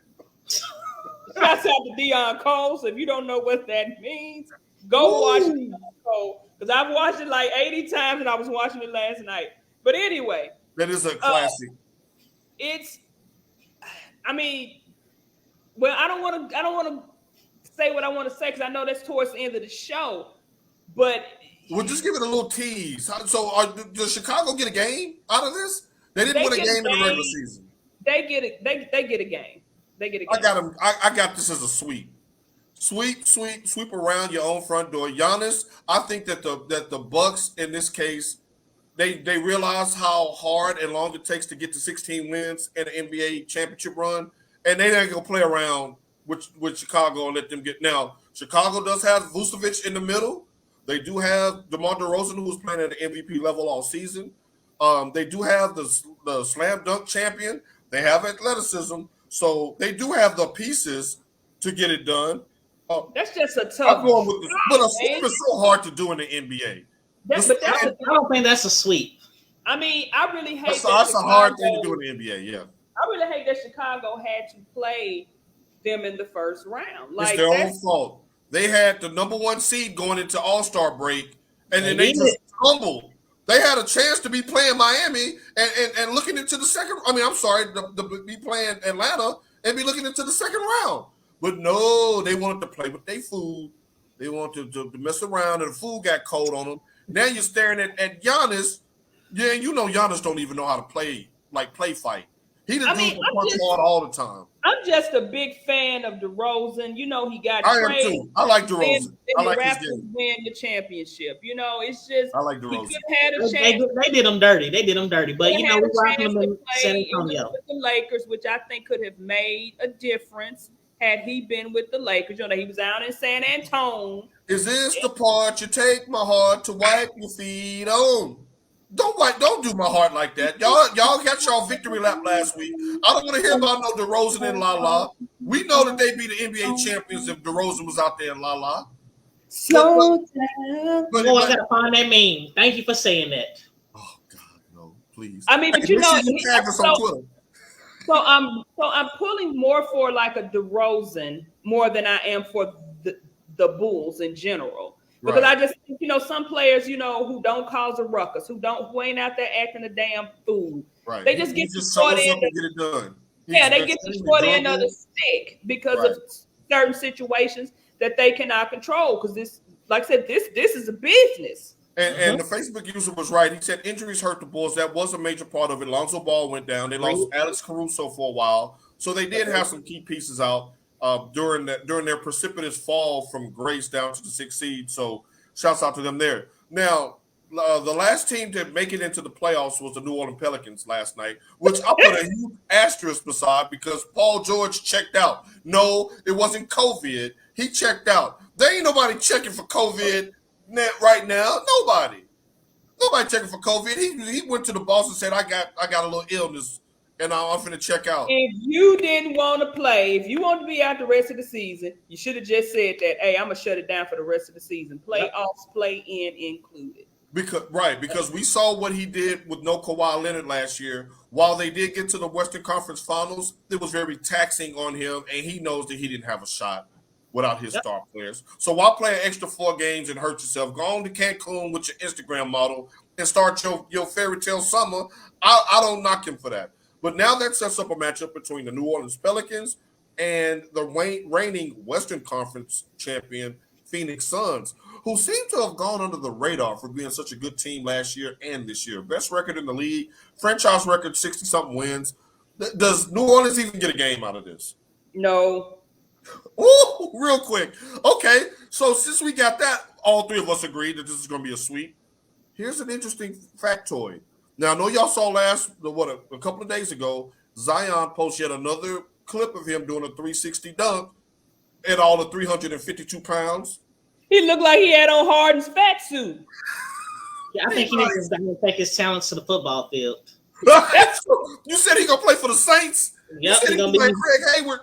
Shouts out to Deion Cole. So if you don't know what that means, go watch Deion Cole. Because I've watched it like 80 times and I was watching it last night. But anyway. That is a classic. I don't want to say what I want to say because I know that's towards the end of the show. But we'll just give it a little tease. So, does Chicago get a game out of this? They didn't win a game in the regular season. They get it. They get a game. They get a game. I got them. I got this as a sweep. Sweep around your own front door. Giannis, I think that the Bucks in this case, they realize how hard and long it takes to get to 16 wins in an NBA championship run, and they ain't gonna play around with Chicago and let them get. Now, Chicago does have Vucevic in the middle. They do have DeMar DeRozan, who's playing at the MVP level all season. They do have the slam dunk champion. They have athleticism. So they do have the pieces to get it done. That's just a tough but a sweep is so hard to do in the NBA. I don't think that's a sweep. I mean, I really hate That's, that that's a hard thing to Chicago. do in the NBA. Yeah, I really hate that Chicago had to play them in the first round. it's Like their own that's. fault. They had the number one seed going into All-Star break, and They then they did. just stumbled. They had a chance to be playing Miami and looking into the second. I mean, I'm sorry, be playing Atlanta and be looking into the second round. But no, they wanted to play with their food. They wanted to mess around, and the food got cold on them. Now you're staring at Giannis. Yeah, you know Giannis don't even know how to play fight. He the I dude mean, that punch hard all the time. I'm just a big fan of DeRozan. You know, he got I am traded. too. I like Then, DeRozan. then I the like his Raptors game. win the championship. You know, it's just I like he DeRozan. could have had a They chance. did them dirty. They did them dirty. But He you had know, a we rocking chance them to in San play Antonio. with the Lakers, which I think could have made a difference had he been with the Lakers. You know, he was out in San Antonio. Is this the part you take my heart to wipe your feet on? Don't do my heart like that. Y'all got y'all victory lap last week. I don't want to hear about no DeRozan and La La. We know that they'd be the NBA champions if DeRozan was out there in La La. Slow down. Oh, I gotta find that meme. Thank you for saying that. Oh God, no, please. I mean, but Hey, you make know, sure you tag us on Twitter. so I'm pulling more for like a DeRozan more than I am for the Bulls in general. Because Right. I just think, you know, some players, you know, who don't cause a ruckus, who ain't out there acting a damn fool. Right. They just He get the just short shows up end. and get it done. Yeah, they get the short end of the stick because of certain situations that they cannot control. Because this, like I said, this is a business. And the Facebook user was right. He said injuries hurt the Bulls. That was a major part of it. Lonzo Ball went down. They lost Alex Caruso for a while, so they did have some key pieces out during their precipitous fall from grace down to the 6th seed. So shouts out to them there. Now, the last team to make it into the playoffs was the New Orleans Pelicans last night, which I put a huge asterisk beside because Paul George checked out. No, it wasn't COVID. He checked out. There ain't nobody checking for COVID right now. Nobody checking for COVID. He went to the boss and said, I got a little illness and I'm finna check out. If you didn't want to play, if you want to be out the rest of the season, you should have just said that, hey, I'm gonna shut it down for the rest of the season. Playoffs, play in included. Because we saw what he did with no Kawhi Leonard last year. While they did get to the Western Conference Finals, it was very taxing on him, and he knows that he didn't have a shot without his star players. So why play an extra 4 games and hurt yourself? Go on to Cancun with your Instagram model and start your fairy tale summer. I don't knock him for that. But now that sets up a matchup between the New Orleans Pelicans and the reigning Western Conference champion Phoenix Suns, who seem to have gone under the radar for being such a good team last year and this year. Best record in the league, franchise record, 60-something wins. Does New Orleans even get a game out of this? No. Ooh, real quick. Okay, so since we got that, all 3 of us agreed that this is going to be a sweep. Here's an interesting factoid. Now, I know y'all saw a couple of days ago, Zion posted yet another clip of him doing a 360 dunk at all of 352 pounds. He looked like he had on Harden's fat suit. Yeah, I think he needs to take his talents to the football field. You said he gonna play for the Saints? Yep, he's gonna be like Craig Hayward.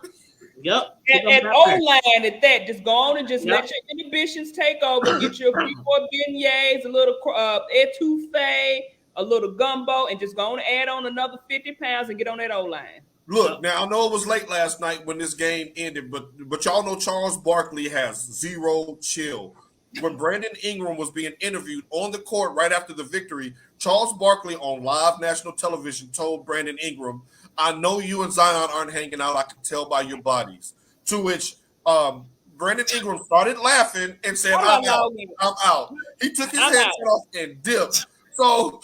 Yep. And O-line at that, just go on and just let your inhibitions take over. Get your 3-4 beignets, a little etouffee, a little gumbo, and just go on and add on another 50 pounds and get on that O-line. Look, now I know it was late last night when this game ended, but y'all know Charles Barkley has zero chill. When Brandon Ingram was being interviewed on the court right after the victory, Charles Barkley on live national television told Brandon Ingram, I know you and Zion aren't hanging out. I can tell by your bodies. To which Brandon Ingram started laughing and said, I'm out. He took his headset off and dipped. So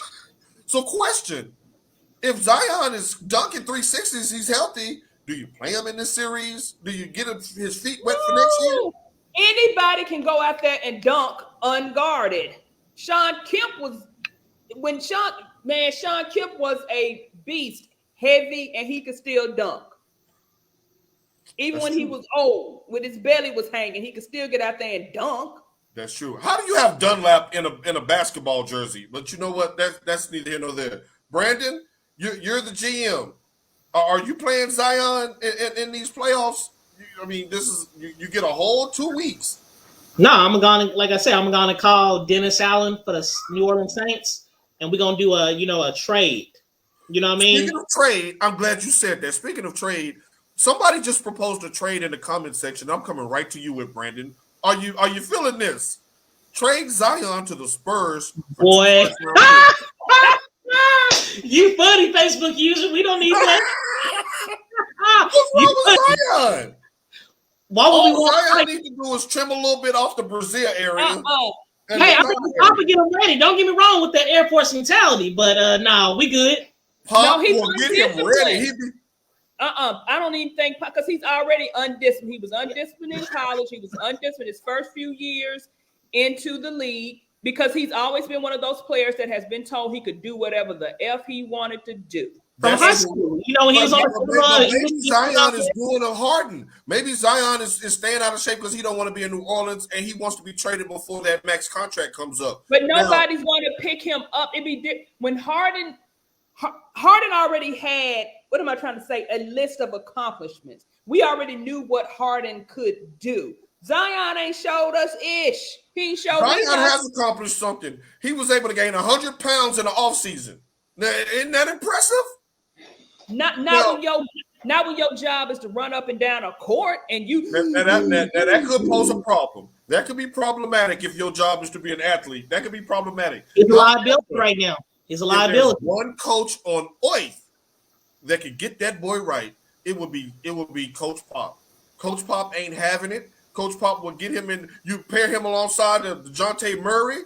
question. If Zion is dunking 360s, he's healthy. Do you play him in this series? Do you get his feet wet for next year? Anybody can go out there and dunk unguarded. Sean Kemp was a beast, heavy, and he could still dunk. Even when he was old, with his belly was hanging, he could still get out there and dunk. That's true. How do you have Dunlap in a basketball jersey? But you know what? That's neither here nor there. Brandon, you're the GM. Are you playing Zion in these playoffs? I mean, this is you get a whole 2 weeks. No, I'm gonna call Dennis Allen for the New Orleans Saints, and we're gonna do a trade. You know what I mean? Speaking of trade, I'm glad you said that. Speaking of trade, somebody just proposed a trade in the comment section. I'm coming right to you with Brandon. Are you feeling this? Trade Zion to the Spurs for Boy. 2 first-round picks. You funny, Facebook user. We don't need that. What's wrong with Zion? Why would we All want Zion need to do is trim a little bit off the Brazil area. Hey, I think Pop will get him ready. Don't get me wrong with that Air Force mentality, but no, we good. Pop No, he's will get him ready. I don't even think because he's already undisciplined. He was undisciplined in college. He was undisciplined his first few years into the league because he's always been one of those players that has been told he could do whatever the F he wanted to do. From high school, when he was on maybe Zion is doing a Harden. Maybe Zion is staying out of shape because he don't want to be in New Orleans and he wants to be traded before that max contract comes up. But nobody's going to pick him up. When Harden already had, what am I trying to say? A list of accomplishments. We already knew what Harden could do. Zion ain't showed us ish. He showed us. Zion has accomplished something. He was able to gain 100 pounds in the offseason. Now, isn't that impressive? Not when your job is to run up and down a court and you. That could pose a problem. That could be problematic if your job is to be an athlete. That could be problematic. He's a liability right now. He's a liability. One coach on earth that could get that boy right, it would be Coach Pop. Coach Pop ain't having it. Coach Pop will get him in. You pair him alongside of DeJounte Murray.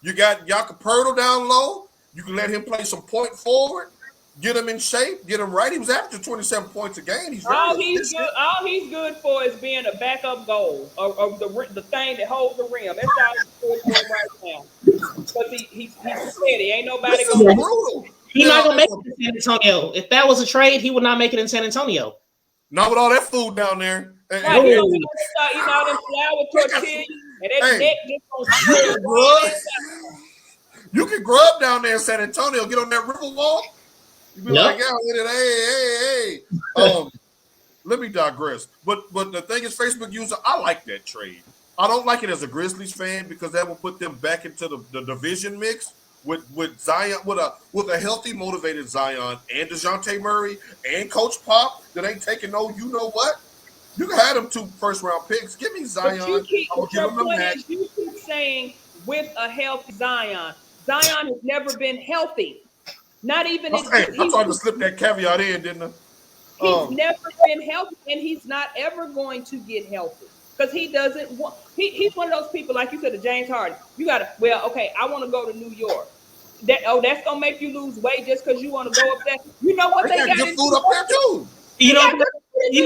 You got Jakob Poeltl down low. You can let him play some point forward. Get him in shape, get him right. He was averaging 27 points a game. All he's good for is being a backup goal or the thing that holds the rim. That's all he's good for right now. Because he's steady. Ain't nobody going to. He's not going to make it in San Antonio. If that was a trade, he would not make it in San Antonio. Not with all that food down there. Right, he's going to start eating all them flour tortillas and that neck just going to You can grub down there in San Antonio. Get on that river walk. You be like, hey. Let me digress. But the thing is, Facebook user, I like that trade. I don't like it as a Grizzlies fan because that will put them back into the division mix with Zion, with a healthy, motivated Zion and DeJounte Murray and Coach Pop that ain't taking no, you know what? You can have them 2 first-round picks. Give me Zion. You keep saying with a healthy Zion. Zion has never been healthy. Not even. I'm trying to slip that caveat in, didn't I? He's never been healthy, and he's not ever going to get healthy because he doesn't want. He's one of those people, like you said, to James Harden. You got to. Well, okay, I want to go to New York. That's gonna make you lose weight just because you want to go up there. You know what they got good food up there too. You know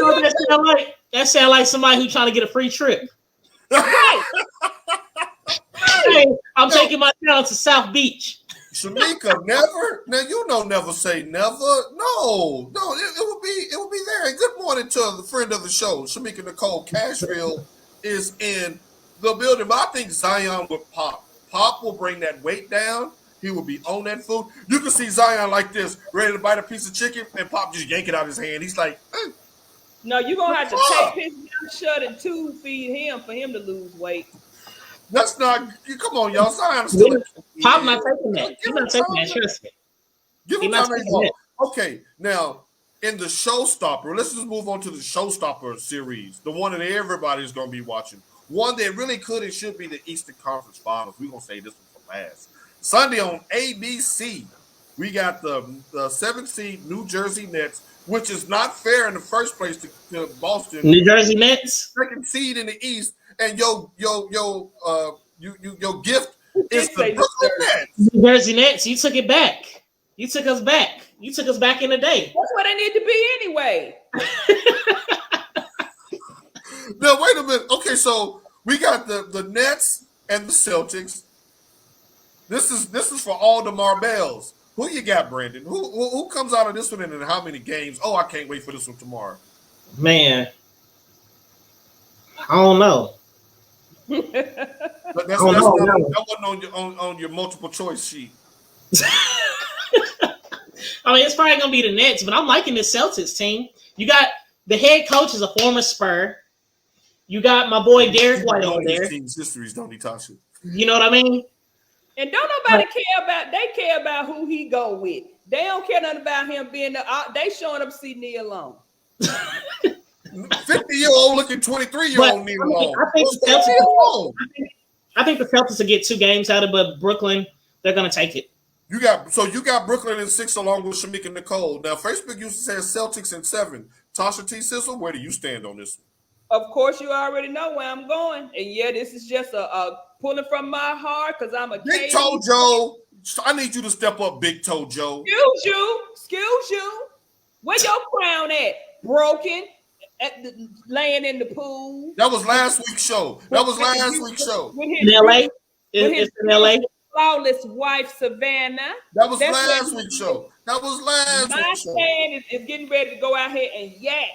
what that sound like? That sound like somebody who's trying to get a free trip. Right. Hey, I'm taking my talent to South Beach. Shamika, never. Now never say never. No, it will be there. And good morning to the friend of the show, Shamika Nicole Cashville is in the building. But I think Zion with Pop. Pop will bring that weight down. He will be on that food. You can see Zion like this, ready to bite a piece of chicken, and Pop just yank it out of his hand. He's like, No, you're gonna have to take his mouth shut and tube feed him for him to lose weight. That's not. Come on, y'all. Zion still. Pop not taking that. He's not taking that. Trust me. Give him time. Okay, now in the showstopper, let's just move on to the showstopper series, the one that everybody's going to be watching. One that really could and should be the Eastern Conference Finals. We're going to say this one for last. Sunday on ABC, we got the 7th seed New Jersey Nets, which is not fair in the first place to Boston. New Jersey Nets, 2nd seed in the East, and your gift is the Brooklyn Nets. New Jersey Nets. You took it back. You took us back. You took us back in the day. That's what I need to be anyway. Now wait a minute. Okay, so we got the Nets and the Celtics. This is for all the Marbles. Who you got, Brandon? Who comes out of this one and in how many games? Oh, I can't wait for this one tomorrow. Man, I don't know. But that wasn't on your multiple choice sheet. I mean, it's probably gonna be the Nets, but I'm liking this Celtics team. You got the head coach is a former Spur. You got my boy Derek White over there. Teams' histories, don't he, Tasha? You know what I mean? And don't nobody care about. They care about who he go with. They don't care nothing about him being the. They showing up to see Neil Long. 50-year-old looking 23-year-old Neil Long. I think the Celtics will get 2 games out of it, but Brooklyn, they're going to take it. You got Brooklyn in 6 along with Shamika Nicole. Now, Facebook used to say Celtics in 7. Tasha T. Sizzle, where do you stand on this one? Of course, you already know where I'm going. And yeah, this is just a pulling from my heart because I'm a Big Toe Joe. I need you to step up, Big Toe Joe. Excuse you. Where your crown at? Broken. Laying in the pool. That was last week's show. In LA? It's in LA? Flawless wife, Savannah. That was last week's show. My fan is getting ready to go out here and yak.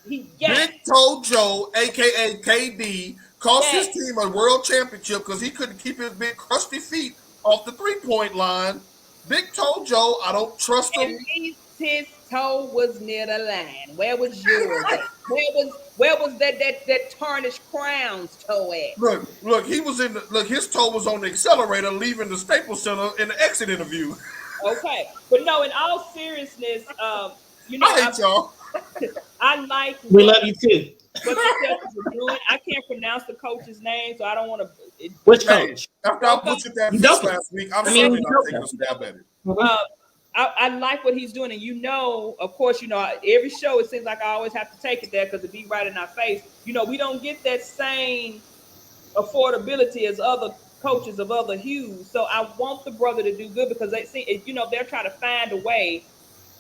He yacked. Big Toe Joe, a.k.a. KD, cost his team a world championship because he couldn't keep his big crusty feet off the three-point line. Big Toe Joe, I don't trust him. At least his toe was near the line. Where was yours? Where was that tarnished crown's toe at? Look, his toe was on the accelerator leaving the Staples Center in the exit interview. Okay. But no, in all seriousness, I hate y'all. I like we love you too. What the Celtics are doing. I can't pronounce the coach's name, so I don't want to. Which coach? After I butchered that last week, I'm certainly not taking a stab at it. I like what he's doing, and of course, every show it seems like I always have to take it there because it be right in our face. We don't get that same affordability as other coaches of other hues. So I want the brother to do good because they see, they're trying to find a way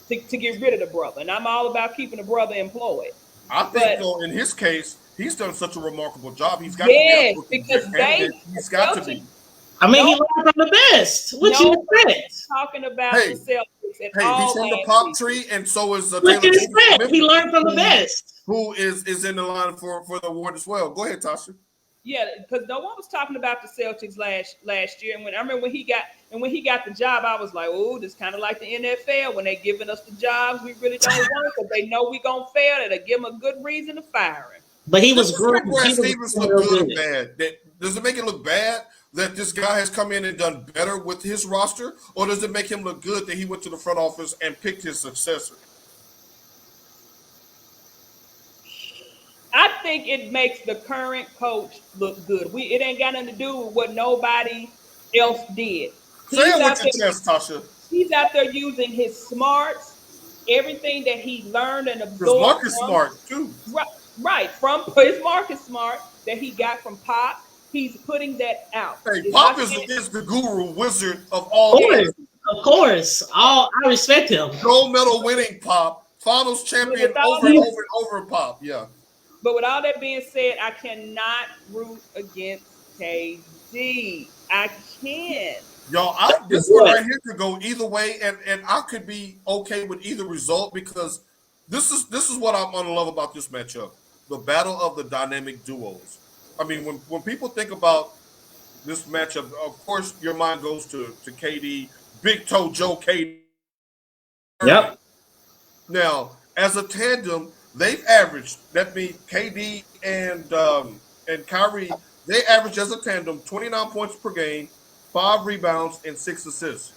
to get rid of the brother, and I'm all about keeping the brother employed. I think, though, in his case, he's done such a remarkable job. He's got to be because he's got to be. I mean, he learned from the best. What you expect? Talking about the Celtics at all. He's from the pop tree, and so is Taylor. He learned from the best. Who is in the line for the award as well? Go ahead, Tasha. Yeah, because no one was talking about the Celtics last year, and I remember when he got the job, I was like, "Oh, this kind of like the NFL when they giving us the jobs we really don't want because they know we gonna fail. They give him a good reason to fire him." But he was great. Brad Stevens look good or bad? Does it make it look bad that this guy has come in and done better with his roster, or does it make him look good that he went to the front office and picked his successor? I think it makes the current coach look good. It ain't got nothing to do with what nobody else did. Say it with your chest, Tasha. He's out there using his smarts, everything that he learned and absorbed. His Marcus Smart, too. Right. From his Marcus Smart that he got from Pop, he's putting that out. Hey, Pop is the guru wizard of all. Of course. I respect him. Gold medal winning Pop. Finals champion over and over Pop. Yeah. But with all that being said, I cannot root against KD. I can't. Y'all, this one right here could go either way, and I could be okay with either result because this is what I'm gonna love about this matchup: the battle of the dynamic duos. I mean, when people think about this matchup, of course your mind goes to KD, Big Toe Joe KD. Yep. Now, as a tandem, they've averaged, that means KD and Kyrie, they average as a tandem 29 points per game, 5 rebounds, and 6 assists.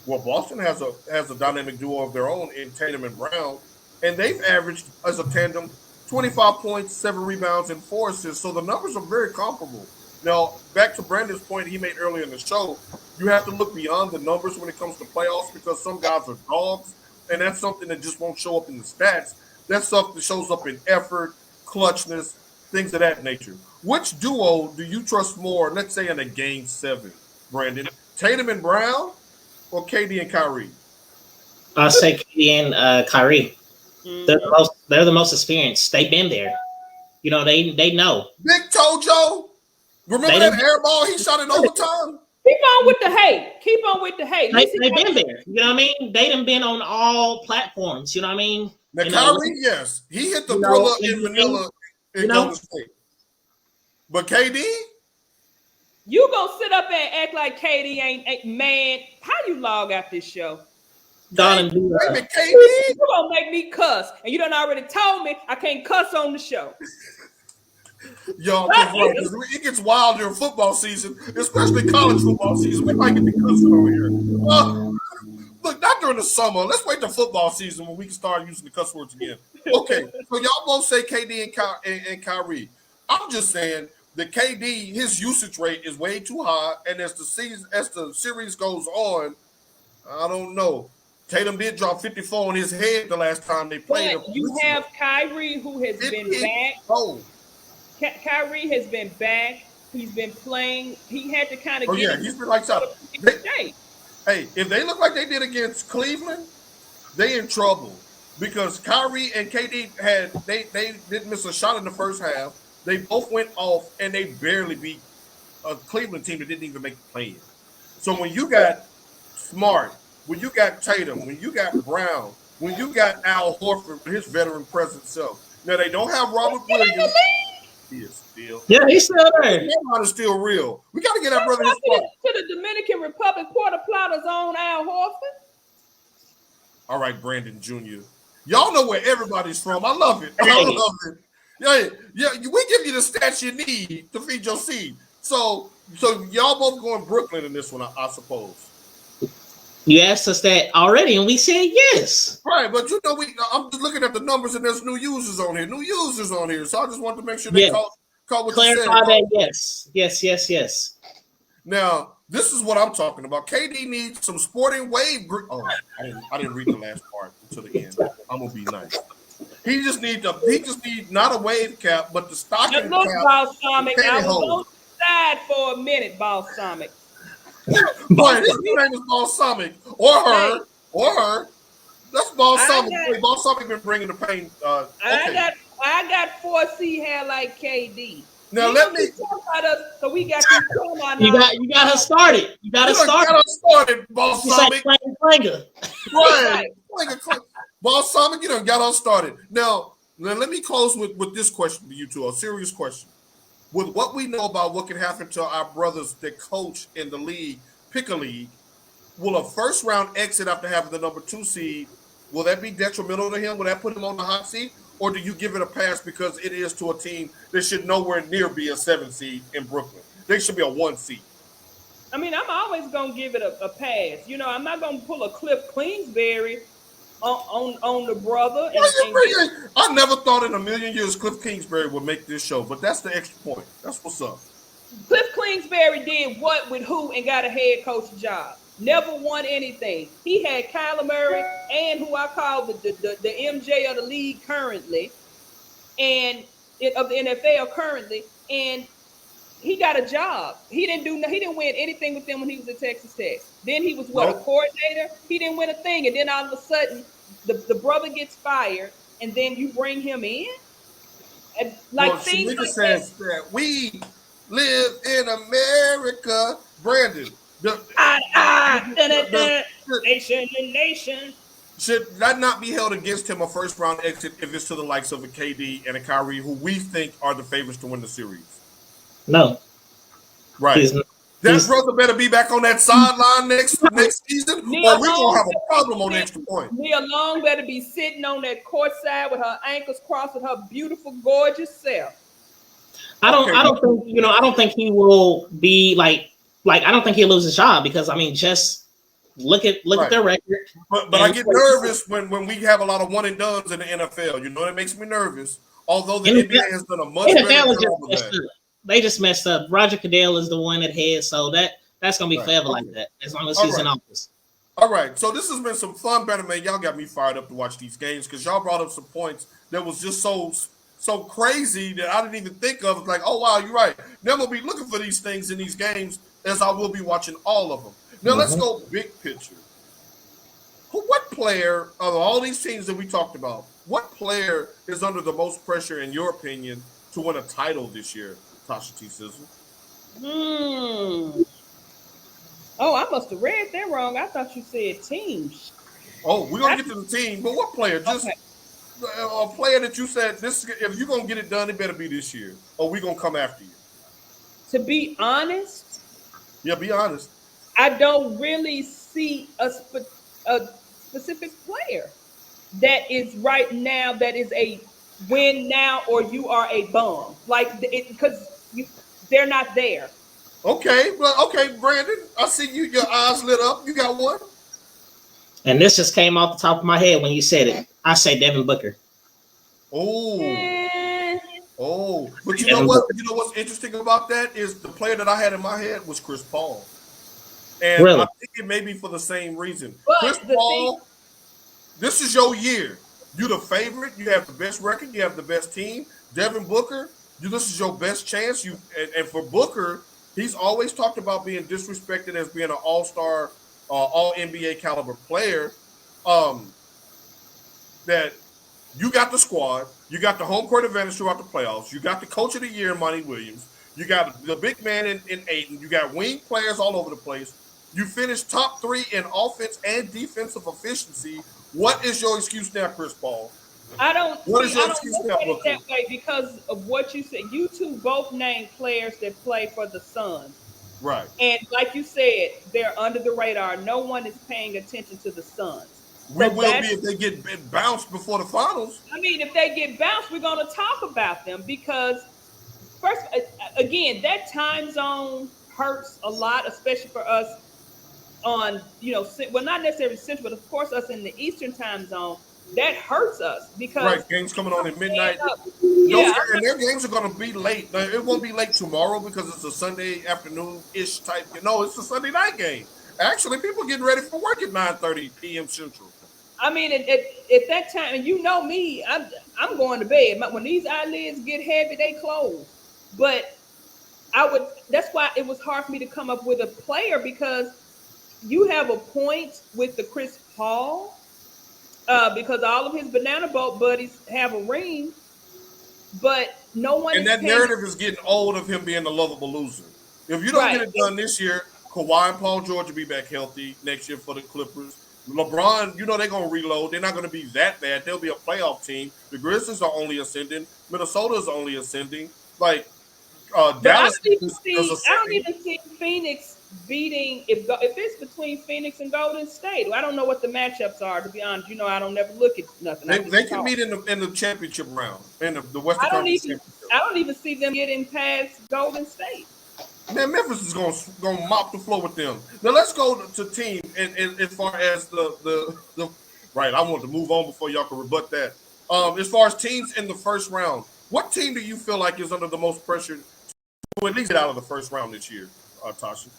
Well, Boston has a dynamic duo of their own in Tatum and Brown, and they've averaged as a tandem 25 points, 7 rebounds, and 4 assists. So the numbers are very comparable. Now, back to Brandon's point he made earlier in the show, you have to look beyond the numbers when it comes to playoffs because some guys are dogs, and that's something that just won't show up in the stats. That's stuff that shows up in effort, clutchness, things of that nature. Which duo do you trust more, let's say in a game 7, Brandon? Tatum and Brown or KD and Kyrie? I'll say KD and Kyrie. They're the most experienced. They've been there. They know. Big Toe Joe. Remember that air ball he shot in overtime? Keep on with the hate. They've been there. You know what I mean? They done been on all platforms. You know what I mean? Now, Kyrie, yes. He hit the thriller in Manila in Golden State. But KD? You gonna sit up and act like KD ain't man. How you log out this show? Darling, KD? You gonna make me cuss. And you done already told me I can't cuss on the show. Y'all, because it gets wild during football season, especially college football season. We might get the cussing over here. Look, not during the summer. Let's wait till football season when we can start using the cuss words again. Okay, so y'all both say KD and Kyrie. I'm just saying that KD, his usage rate is way too high, and as the series goes on, I don't know. Tatum did drop 54 on his head the last time they played. But you have Kyrie, who has been back. Oh, Kyrie has been back. He's been playing. He had to kind of get. He's been like something. Hey, if they look like they did against Cleveland, they in trouble because Kyrie and KD they didn't miss a shot in the first half. They both went off and they barely beat a Cleveland team that didn't even make the play. So when you got Smart, when you got Tatum, when you got Brown, when you got Al Horford with his veteran presence self. Now they don't have Robert Williams. He is still. Yeah, he's still there. That is still real. We got to get our brother his spot. To the Dominican Republic, Porter Plotter's own Al Horford. All right, Brandon Jr. Y'all know where everybody's from. I love it. I love it. Yeah. We give you the stats you need to feed your seed. So y'all both going Brooklyn in this one, I suppose. You asked us that already, and we said yes. Right, but you know, I'm just looking at the numbers, and there's new users on here. So I just want to make sure they caught what clarify that. Yes. Now, this is what I'm talking about. KD needs some sporting wave. I didn't read the last part until the end. I'm gonna be nice. He just need not a wave cap, but the stocking cap. Look, Balsamic, I was on the side for a minute, Balsamic. But his name is Balsamic, or her. That's Balsamic. Balsamic been bringing the pain. I got 4C hair like KD. Now let me talk about us. So we got you got her started. You got her started. Balsamic. Right. Balsamic, you done got us started. Now let me close with this question to you two, a serious question. With what we know about what can happen to our brothers that coach in the league, pick a league, will a first round exit after having the number 2 seed, will that be detrimental to him? Will that put him on the hot seat? Or do you give it a pass because it is to a team that should nowhere near be a 7 seed in Brooklyn? They should be a 1 seed. I mean, I'm always going to give it a pass. You know, I'm not going to pull a Cliff Kingsbury on the brother. I never thought in a million years Cliff Kingsbury would make this show, but that's the extra point. That's what's up. Cliff Kingsbury did what with who and got a head coach job. Never won anything. He had Kyler Murray and who I call the MJ of the league currently, and of the NFL currently, and he got a job. He didn't win anything with them when he was at Texas Tech. Then he was a coordinator. He didn't win a thing, and then all of a sudden, the brother gets fired, and then you bring him in. And things like says that we live in America, Brandon. Nation. Should that not be held against him a first round exit if it's to the likes of a KD and a Kyrie, who we think are the favorites to win the series? No. Right. That brother better be back on that sideline next season, or we're going to have a problem on Extra Point. Nia Long better be sitting on that court side with her ankles crossed with her beautiful, gorgeous self. I don't think he will be I don't think he'll lose his job because, I mean, just look at their record. But I get nervous when we have a lot of one and dones in the NFL. You know, it makes me nervous. Although the NBA has done a much better job of that. They just messed up. Roger Goodell is the one at head, so that's gonna be forever like that as long as he's in office. All right, so this has been some fun, better man. Y'all got me fired up to watch these games because y'all brought up some points that was just so crazy that I didn't even think of. It's like, oh wow, you're right. Now I'm gonna be looking for these things in these games as I will be watching all of them. Now let's go big picture. What player of all these teams that we talked about, what player is under the most pressure, in your opinion, to win a title this year? Tasha T. Sizzle. Oh, I must have read that wrong. I thought you said teams. Oh, we're going to get to the team. But what player? Just a player that you said, if you're going to get it done, it better be this year. Or we're going to come after you. To be honest. Yeah, be honest. I don't really see a specific player that is right now that is a win now or you are a bum. Like because they're not there. Okay, well, okay, Brandon. I see you. Your eyes lit up. You got one. And this just came off the top of my head when you said it. I say Devin Booker. Oh, Eh, oh. But you know Devin what? Booker. You know what's interesting about that is the player that I had in my head was Chris Paul, and I Really? think it may be for the same reason. Chris but the thing, Paul, this is your year. You're the favorite. You have the best record. You have the best team. Devin Booker, this is your best chance. And for Booker, he's always talked about being disrespected as being an all-star, all NBA caliber player. Um, that you got the squad, you got the home court advantage throughout the playoffs, you got the coach of the year, Monty Williams, you got the big man in Aiden, you got wing players all over the place. You finished top 3 in offense and defensive efficiency. What is your excuse now, Chris Paul? What is your I don't excuse look now, at it Booker? that way because of what you said. You two both named players that play for the Suns. Right. And like you said, they're under the radar. No one is paying attention to the Suns. We So will be that's if they get bounced before the finals. I mean, if they get bounced, we're going to talk about them because first, again, that time zone hurts a lot, especially for us on, well, not necessarily central, but of course, us in the Eastern time zone. That hurts us because Right, games coming on at staying midnight. up. Yeah, And their games are going to be late. Now, it won't be late tomorrow because it's a Sunday afternoon-ish type. No, it's a Sunday night game. Actually, people getting ready for work at 9:30 p.m. Central. I mean, at that time, and you know me, I'm going to bed. When these eyelids get heavy, they close. But I would. That's why it was hard for me to come up with a player because you have a point with the Chris Paul, because all of his banana boat buddies have a ring, but no one And is that paying. narrative is getting old of him being the lovable loser. If you don't get Right. it done this year, Kawhi and Paul George will be back healthy next year for the Clippers. LeBron, they're going to reload. They're not going to be that bad. They'll be a playoff team. The Grizzlies are only ascending. Minnesota is only ascending. Like, But Dallas is I don't ascending. even see Phoenix beating if it's between Phoenix and Golden State. I don't know what the matchups are, to be honest. I don't never look at nothing. I They just can talk. meet in the championship round, in the Western I don't Conference even Championship. I don't even see them getting past Golden State. Man, Memphis is going to mop the floor with them. Now let's go to team and as far as the right. I want to move on before y'all can rebut that. As far as teams in the first round, what team do you feel like is under the most pressure to at least get out of the first round this year, Tasha?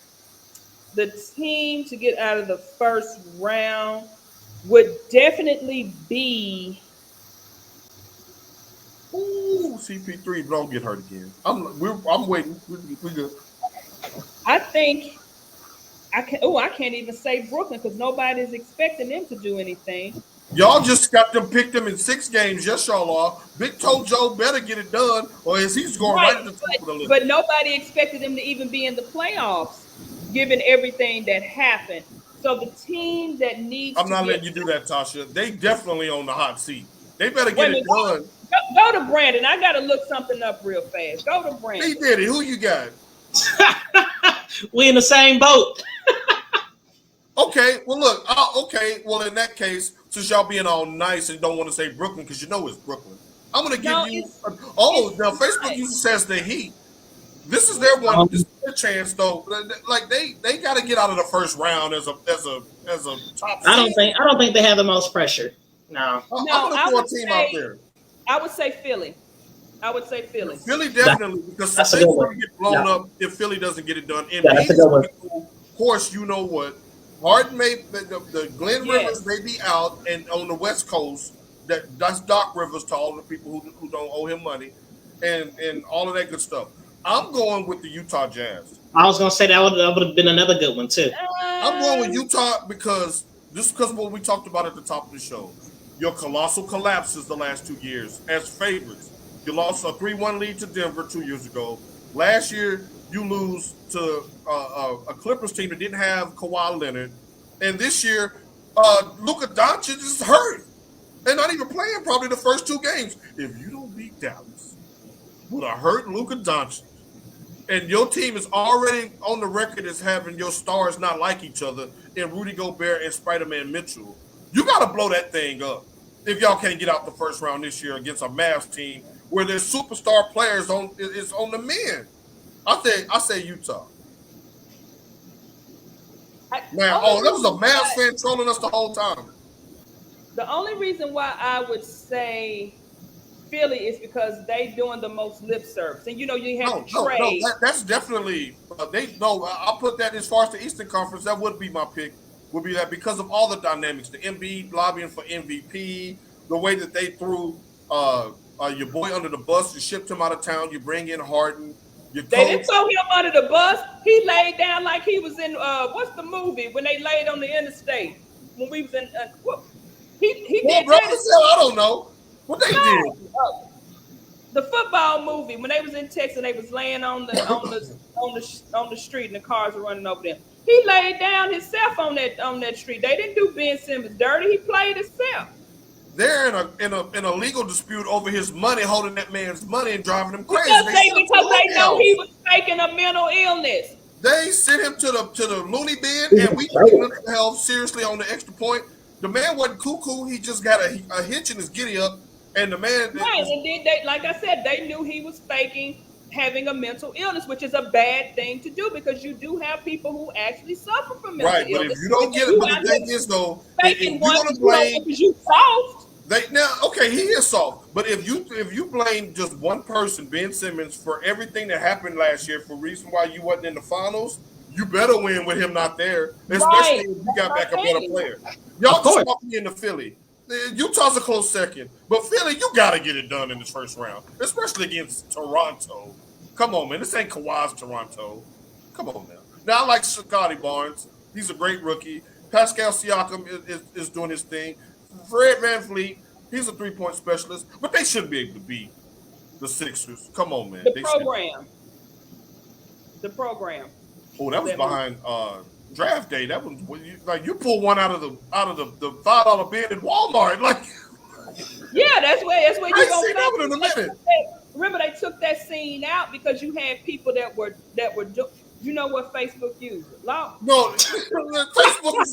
The team to get out of the first round would definitely be. Ooh, CP3, don't get hurt again. I'm waiting. We good. I think I can. Oh, I can't even say Brooklyn because nobody's expecting them to do anything. Y'all just got them picked them in 6 games. Yes, y'all are. Big Toe Joe better get it done, or is he's going right Right, at the top of the list? but nobody expected them to even be in the playoffs, given everything that happened. So the team that needs I'm to not get letting you do that, Tasha. They definitely on the hot seat. They better wait get a it minute, done. go to Brandon. I got to look something up real fast. Go to They Brandon. did it. Who you got? We in the same boat. Okay, well, look. Okay, well, in that case, since y'all being all nice and don't want to say Brooklyn because it's Brooklyn, I'm going to give No, you. it's Now Facebook not. user says the Heat. This is their one. This is their chance, though. Like they got to get out of the first round as a top seed. I don't think they have the most pressure. No. I'm No, going to throw a team out there. I would say Philly. I would say Philly. Philly definitely, because That's a things good one. going to get blown Yeah. up if Philly doesn't get it done. And Yeah, that's a good one. of course, you know what? Harden may the Glenn Rivers Yes. may be out, and on the West Coast, that's Doc Rivers to all the people who don't owe him money, and all of that good stuff. I'm going with the Utah Jazz. I was gonna say that would have been another good one too. I'm going with Utah because of what we talked about at the top of the show. Your colossal collapses the last 2 years as favorites. You lost a 3-1 lead to Denver 2 years ago. Last year, you lose to a Clippers team that didn't have Kawhi Leonard. And this year, Luka Doncic is hurt. They're not even playing probably the first 2 games. If you don't beat Dallas with a hurt Luka Doncic, and your team is already on the record as having your stars not like each other in Rudy Gobert and Spider-Man Mitchell, you got to blow that thing up. if y'all can't get out the first round this year against a Mavs team where their superstar players is on the men. I say Utah. Man, that was a Mavs fan trolling us the whole time. The only reason why I would say Philly is because they doing the most lip service, and you have to trade. That's definitely I'll put that as far as the Eastern Conference. That would be my pick. Would be that because of all the dynamics, the Embiid lobbying for MVP, the way that they threw your boy under the bus, you shipped him out of town, you bring in Harden. They didn't throw him under the bus. He laid down like he was in what's the movie when they laid on the interstate when we was in. He did bro, I don't know what they did. The football movie when they was in Texas and they was laying on the street and the cars were running over them. He laid down himself on that street. They didn't do Ben Simmons dirty. He played himself. They're in a legal dispute over his money, holding that man's money and driving him crazy. Because they know he was faking a mental illness. They sent him to the loony bin, and we taking him to health seriously on the extra point. The man wasn't cuckoo. He just got a hitch in his giddy up, and the man. Right, and then they, like I said, they knew he was faking having a mental illness, which is a bad thing to do because you do have people who actually suffer from mental illness. Right, but if you don't get it, but the thing is though, if you want to blame because you soft. He is soft. But if you blame just one person, Ben Simmons, for everything that happened last year, for reason why you wasn't in the finals, you better win with him not there, especially if you got back a better player. Y'all just walked me into Philly. Utah's a close second, but Philly, you got to get it done in this first round, especially against Toronto. Come on, man. This ain't Kawhi's Toronto. Come on now. Now, I like Scotty Barnes. He's a great rookie. Pascal Siakam is doing his thing. Fred VanVleet, he's a three-point specialist, but they shouldn't be able to beat the Sixers. Come on, man. The program. Oh, that was behind draft day. That was like you pull one out of the $5 bin at Walmart. Like, yeah, that's where you gonna see that in a minute. Remember, they took that scene out because you had people that were you know what Facebook uses? No, Facebook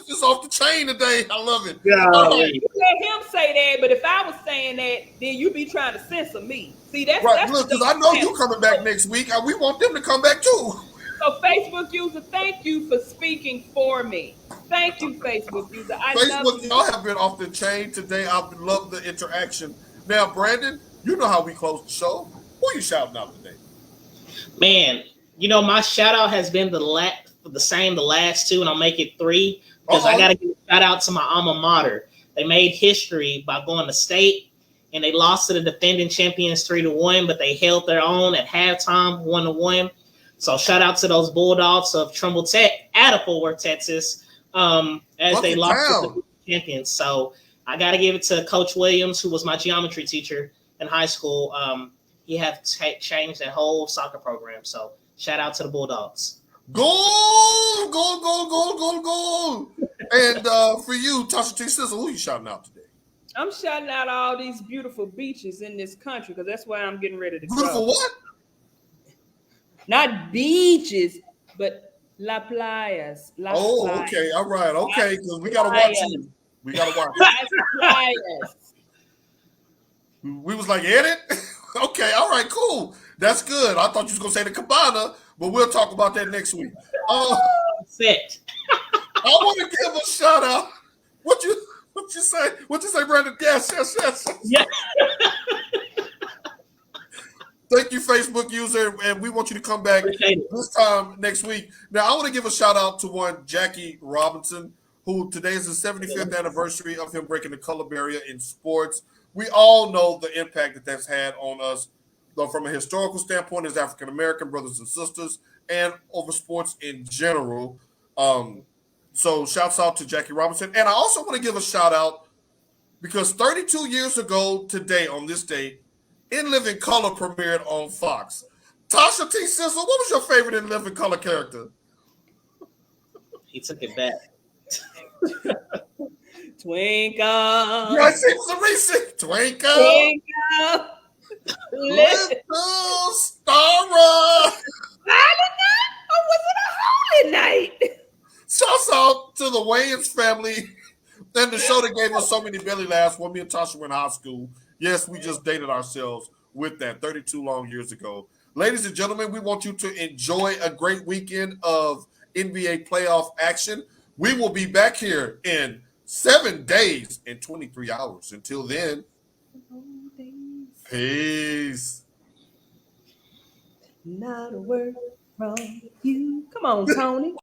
is off the chain today. I love it. Yeah, you let him say that, but if I was saying that, then you'd be trying to censor me. See, that's right. Look, because I know you coming back next week, and we want them to come back too. So, Facebook user, thank you for speaking for me. Thank you, Facebook user. Y'all have been off the chain today. I love the interaction. Now, Brandon, you know how we close the show. Who are you shouting out today? Man, my shout out has been the same the last two, and I'll make it three because I got to give a shout out to my alma mater. They made history by going to state, and they lost to the defending champions 3-1, but they held their own at halftime, 1-1. So shout out to those Bulldogs of Trumbull Tech out of Fort Worth, Texas, as they lost to the champions. So I got to give it to Coach Williams, who was my geometry teacher in high school. He have changed that whole soccer program. So shout out to the Bulldogs. Goal, goal, goal, goal, goal, goal. And for you, Tasha T. Sizzle, who you shouting out today? I'm shouting out all these beautiful beaches in this country because that's where I'm getting ready to go. Beautiful what? Not beaches, but La Playas. Playas. Okay. All right. Okay, because we got to watch you. We got to watch Playas. We was like, edit? Okay. All right, cool. That's good. I thought you was going to say the Cabana, but we'll talk about that next week. Sit. I want to give a shout out. What you say? What you say, Brandon? Yes. Yeah. Thank you, Facebook user, and we want you to come back this time next week. Now, I want to give a shout out to one Jackie Robinson, who today is the 75th anniversary of him breaking the color barrier in sports. We all know the impact that's had on us, though, from a historical standpoint as African American brothers and sisters, and over sports in general. So, shouts out to Jackie Robinson, and I also want to give a shout out because 32 years ago today, on this date, In Living Color premiered on Fox. Tasha T. Sizzle, what was your favorite In Living Color character? He took it back. Twinkle. Yes, it was a recent. Twinkle. Little star. Silent night? Or was it a holy night? Shouts out to the Wayans family And the show that gave us so many belly laughs when me and Tasha were in high school. Yes, we just dated ourselves with that 32 long years ago. Ladies and gentlemen, we want you to enjoy a great weekend of NBA playoff action. We will be back here in 7 days and 23 hours. Until then, peace. Not a word from you. Come on, Tony.